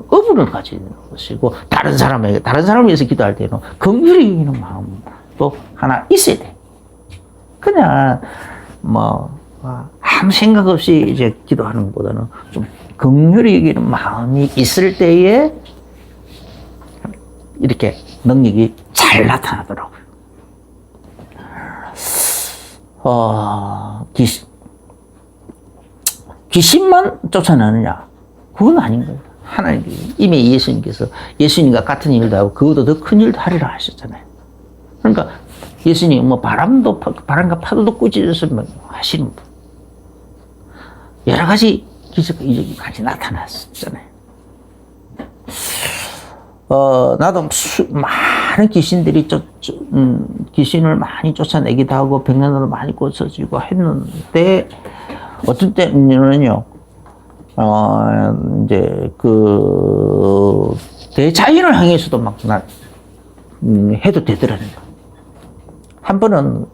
어분을 가지는 것이고, 다른 사람을 위해서 기도할 때는 긍휼히 여기는 마음도 하나 있어야 돼. 그냥 아무 생각 없이 이제 기도하는 것보다는 좀 긍휼히 여기는 마음이 있을 때에 이렇게 능력이 잘 나타나더라고요. 귀신만 쫓아내느냐? 그건 아닌 거예요. 하나님, 이미 예수님과 같은 일도 하고 그것도 더 큰 일도 하리라 하셨잖아요. 그러니까 예수님 바람과 파도도 꾸짖어서 하시는 분. 여러 가지 기적, 이적이 많이 나타났잖아요. 나도 많은 귀신들이 귀신을 많이 쫓아내기도 하고 병난으로 많이 고쳐지고 했는데 어떤 때는요, 이제 대자연을 향해서도 막 해도 되더라고요. 한 번은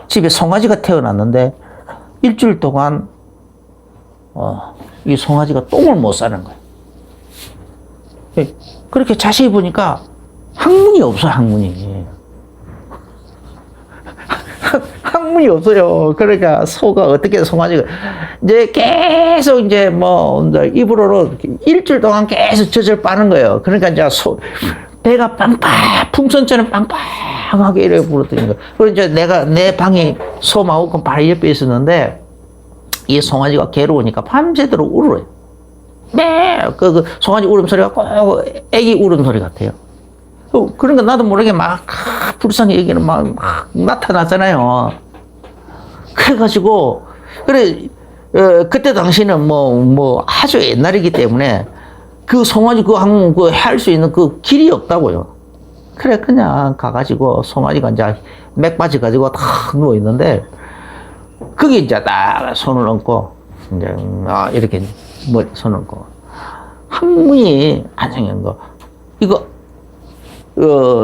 집에 송아지가 태어났는데 일주일 동안 이 송아지가 똥을 못 싸는 거예요. 그렇게 자세히 보니까 항문이 없어, 항문이. 항문이 없어요. 그러니까 소가 어떻게 송아지가 이제 계속 이제 입으로는 일주일 동안 계속 젖을 빠는 거예요. 그러니까 이제 배가 풍선처럼 빵빵하게 이렇게 불었더니 거예요. 그리고 이제 내 방에 소 마구간 바로 옆에 있었는데 이 송아지가 괴로우니까 밤새도록 울어요. 그 송아지 울음소리가 꼭 애기 울음소리 같아요. 그러니까 나도 모르게 불쌍히 애기는 막 나타나잖아요. 그래가지고, 그때 당시는 아주 옛날이기 때문에 그 송아지 할 수 있는 그 길이 없다고요. 그래, 그냥 가가지고 송아지가 이제 맥 빠져가지고 탁 누워있는데, 거기 이제 딱 손을 얹고, 이제, 이렇게 손을 얹고, 항문이 안 생긴 거. 이거,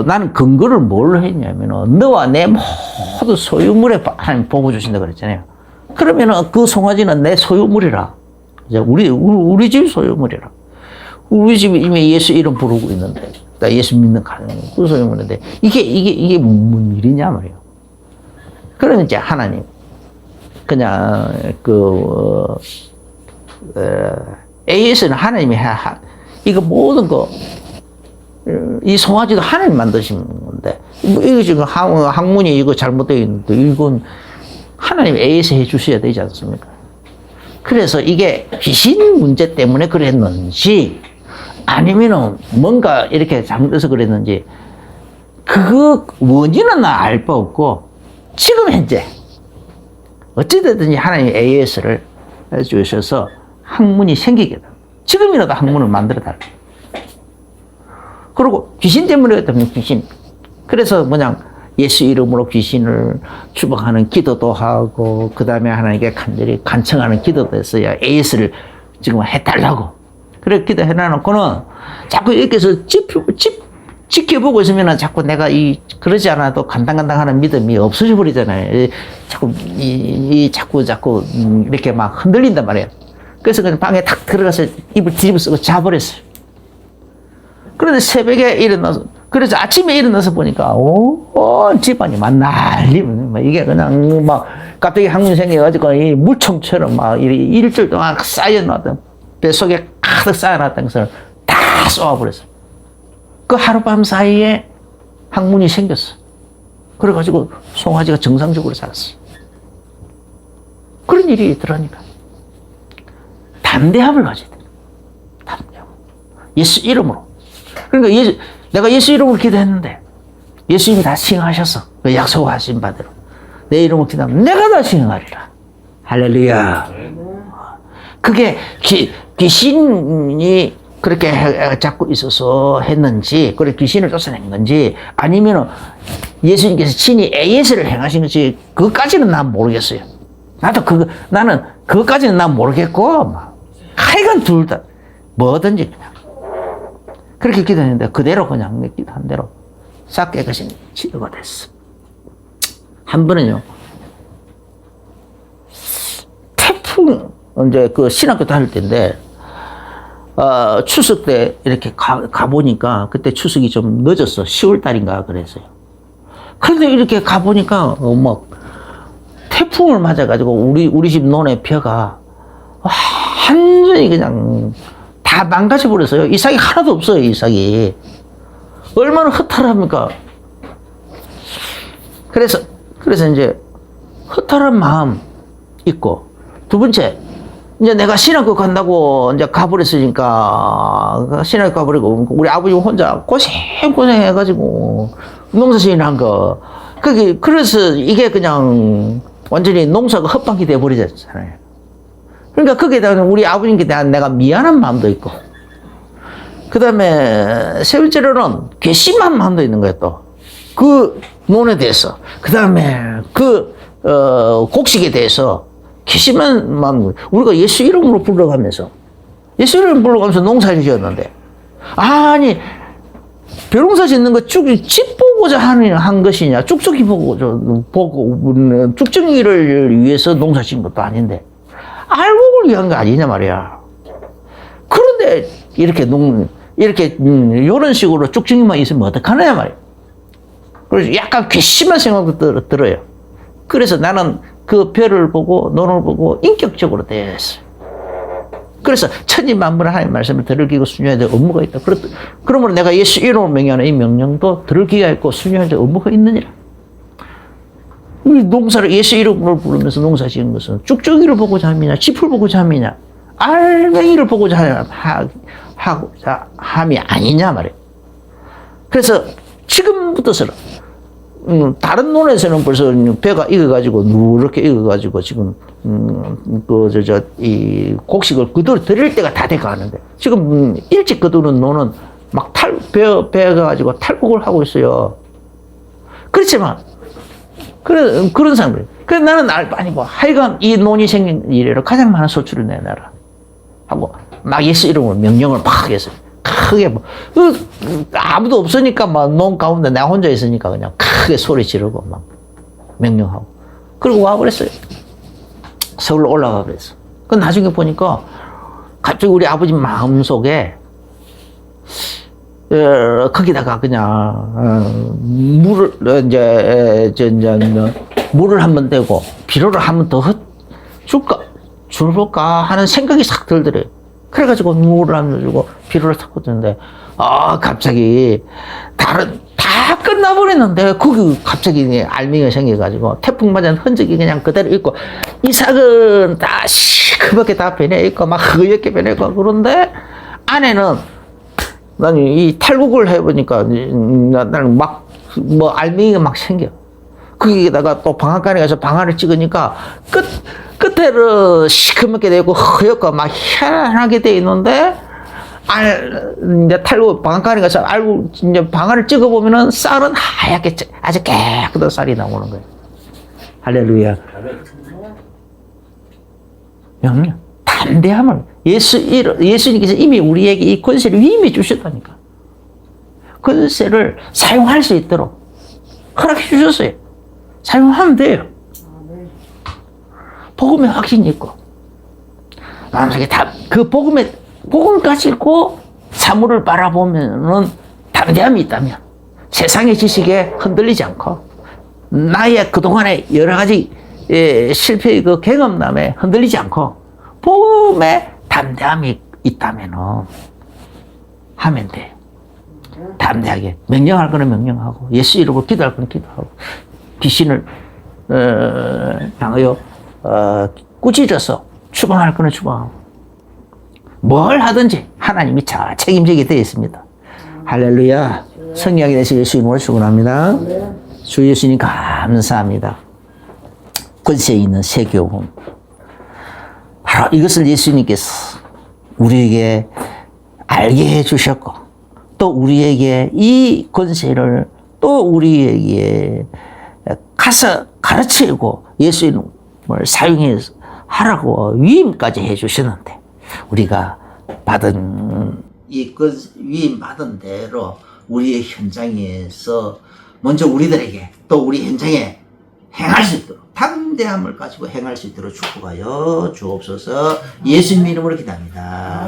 나는 근거를 뭘로 했냐면은, 너와 내 모든 소유물에 하나님 복을 주신다 그랬잖아요. 그러면은 그 송아지는 내 소유물이라. 이제 우리 집 소유물이라. 우리 집이 이미 예수 이름 부르고 있는데, 나 예수 믿는 가정, 그 소유물인데, 이게 뭔 일이냐 말이에요. 그러면 이제 하나님, 그냥, AS는 하나님이 이거 모든 이 송아지도 하나님 만드신 건데, 이거 지금 학문이 이거 잘못되어 있는데, 이건 하나님 AS 해 주셔야 되지 않습니까? 그래서 이게 귀신 문제 때문에 그랬는지, 아니면은 뭔가 이렇게 잘못해서 그랬는지, 그 원인은 나 알 바 없고, 지금 현재, 어찌됐든지 하나님 AS를 해 주셔서 학문이 생기게 됩니다. 지금이라도 학문을 만들어 달라. 그리고 귀신 때문에 그랬다면 귀신. 그래서 예수 이름으로 귀신을 추방하는 기도도 하고, 그 다음에 하나님께 간절히 간청하는 기도도 했어야 AS를 지금 해달라고. 그래, 기도해놔놓고는 자꾸 이렇게서 지켜보고 있으면 자꾸 내가 그러지 않아도 간당간당하는 믿음이 없어져 버리잖아요. 자꾸 이렇게 막 흔들린단 말이에요. 그래서 그냥 방에 탁 들어가서 입을 뒤집어 쓰고 자버렸어요. 그런데 새벽에 일어나서, 그래서 아침에 일어나서 보니까, 집안이 막 난리면, 이게 그냥 갑자기 항문 생겨가지고, 이 물총처럼 일주일 동안 쌓여놨던, 뱃속에 가득 쌓여놨던 것을 다 쏘아버렸어요. 그 하룻밤 사이에 항문이 생겼어. 그래가지고 송아지가 정상적으로 살았어. 그런 일이 있더라니까. 담대함을 가져야 돼. 담대함. 예수 이름으로. 그러니까 내가 예수 이름으로 기도했는데 예수님이 다 시행하셨어. 그 약속하신 바대로. 내 이름으로 기도하면 내가 다 시행하리라. 할렐루야. 그게 귀신이 그렇게 잡고 있어서 했는지, 그래 귀신을 쫓아낸 건지, 아니면 예수님께서 친히 AS를 행하신 건지, 그것까지는 난 모르겠어요. 나는 그것까지는 난 모르겠고, 하여간 둘 다, 뭐든지 그냥. 그렇게 기도했는데, 그대로 그냥 기도한 대로 싹 깨끗이 치료가 됐어. 한 번은요, 태풍, 이제 신학교 다닐 때인데, 추석 때 이렇게 가보니까, 그때 추석이 좀 늦었어. 10월달인가 그랬어요. 그런데 이렇게 가보니까, 태풍을 맞아가지고, 우리 집 논의 벼가, 완전히 그냥, 다 망가져버렸어요. 이삭이 하나도 없어요, 이삭이. 얼마나 허탈합니까? 그래서 이제, 허탈한 마음 있고, 두 번째, 이제 내가 신학교 간다고 이제 가버렸으니까, 신학교 가버리고, 우리 아버지 혼자 고생해가지고, 농사짓는 한 거. 그래서 이게 그냥 완전히 농사가 헛방이 돼버리잖아요. 그러니까 거기에 대한 우리 아버님께 대한 내가 미안한 마음도 있고, 그 다음에 세 번째로는 괘씸한 마음도 있는 거예요, 또. 그 논에 대해서. 그 다음에 곡식에 대해서 괘씸한 마음, 우리가 예수 이름으로 불러가면서, 예수 이름으로 불러가면서 농사를 지었는데, 아니, 벼농사 짓는 거 집 보고자 한 것이냐, 쭉쭉이 보고, 쭉쭉이를 위해서 농사 짓는 것도 아닌데, 알곡을 위한 거 아니냐 말이야. 그런데, 이런 식으로 쭉쭉이만 있으면 어떡하느냐 말이야. 그래서 약간 괘씸한 생각도 들어요. 그래서 나는 그 별을 보고, 논을 보고, 인격적으로 대했어요. 그래서 천지만물의 하나님의 말씀을 들을 귀고 순종해야 될 의무가 있다. 그러므로 내가 예수 이름으로 명령하는 이 명령도 들을 귀가 있고 순종해야 될 의무가 있느니라. 이 농사를 예수 이름으로 부르면서 농사 지은 것은 쭉쭉이를 보고자 함이냐, 짚을 보고자 함이냐, 알맹이를 보고자 함이 아니냐 말이에요. 그래서 지금부터서는 다른 논에서는 벌써 배가 익어가지고 누렇게 익어가지고 지금 이 곡식을 그대로 드릴 때가 다 돼가는데 지금 일찍 거두는 논은 막 배가가지고 탈곡을 하고 있어요. 그렇지만 그런 사람들. 그래서 나는 아니 뭐 하여간 이 논이 생긴 이래로 가장 많은 소출을 내놔라 하고 막 예수 이름으로 명령을 막 했어요. 크게 뭐 아무도 없으니까 막 논 가운데 나 혼자 있으니까 그냥 크게 소리 지르고 막 명령하고 그리고 와 그랬어요. 서울로 올라가 그랬어. 그 나중에 보니까 갑자기 우리 아버지 마음속에 거기다가 그냥 물을 이제 물을 한번 대고 비료를 한번 더 줄까 하는 생각이 싹 들더래요. 그래가지고 물을 한번 주고 비료를 탁 꽂는데 갑자기 다 끝나버렸는데 거기 갑자기 알맹이가 생겨가지고 태풍 맞은 흔적이 그냥 그대로 있고 이삭은 다 시커멓게 다 변해 있고 막 흐옇게 변해 있고 그런데 안에는 나는 이 탈곡을 해보니까 나는 막 뭐 알맹이가 막 생겨. 거기다가 또 방앗간에 가서 방아를 찍으니까 끝에를 시커멓게 되고 허옇고 막 희한하게 돼 있는데 이제 탈곡 방앗간에 가서 이제 방아를 찍어보면은 쌀은 하얗게 아주 깨끗한 쌀이 나오는 거예요. 할렐루야. 명령, 담대함을 예수님께서 이미 우리에게 이 권세를 이미 주셨다니까. 권세를 사용할 수 있도록 허락해 주셨어요. 사용하면 돼요. 복음에 확신이 있고 마음속에 그 복음 가지고 사물을 바라보면은 담대함이 있다면 세상의 지식에 흔들리지 않고 나의 그동안의 여러 가지 실패의 그 경험담에 흔들리지 않고 복음에 담대함이 있다면은 하면 돼요. 담대하게 명령할 거는 명령하고 예수 이름으로 기도할 거는 기도하고 귀신을 향하여 꾸짖어서 추방할 거는 추방하고 뭘 하든지 하나님이 다 책임지게 되어 있습니다. 할렐루야. 성령이 되신 예수 이름으로 축원합니다. 주 예수님 감사합니다. 권세 있는 새 교훈. 바로 이것을 예수님께서 우리에게 알게 해주셨고 또 우리에게 이 권세를 또 우리에게 가서 가르치고 예수 이름을 사용해서 하라고 위임까지 해주셨는데 우리가 받은 이 위임 받은 대로 우리의 현장에서 먼저 우리들에게 또 우리 현장에 행할 수 있도록 담대함을 가지고 행할 수 있도록 축복하여 주옵소서. 예수님 이름으로 기도합니다.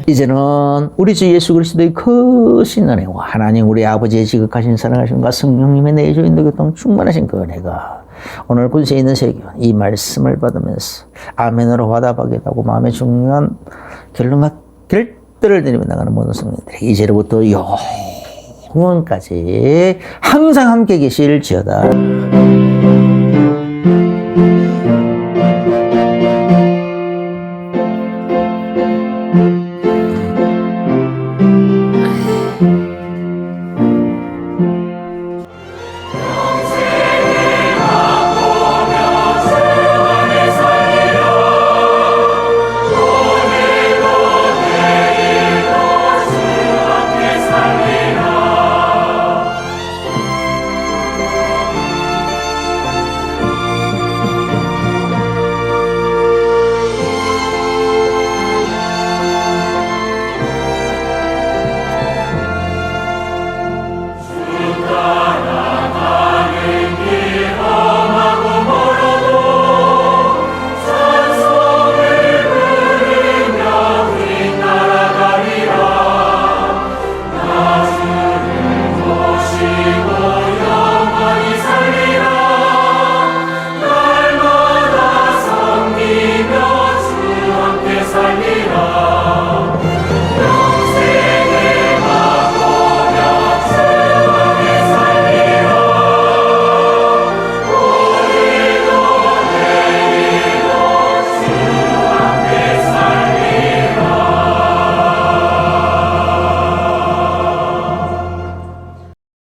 이제는 우리 주 예수 그리스도의 크신 은혜와 하나님 우리 아버지의 지극하신 사랑하심과 성령님의 내주인도 교통 충만하신 그 은혜가 오늘 권세 있는 세계원 이 말씀을 받으면서 아멘으로 화답하게 하고 마음의 중요한 결론과 결들을 내리며 나가는 모든 성령들에게 이제로부터 영원까지 항상 함께 계실지어다.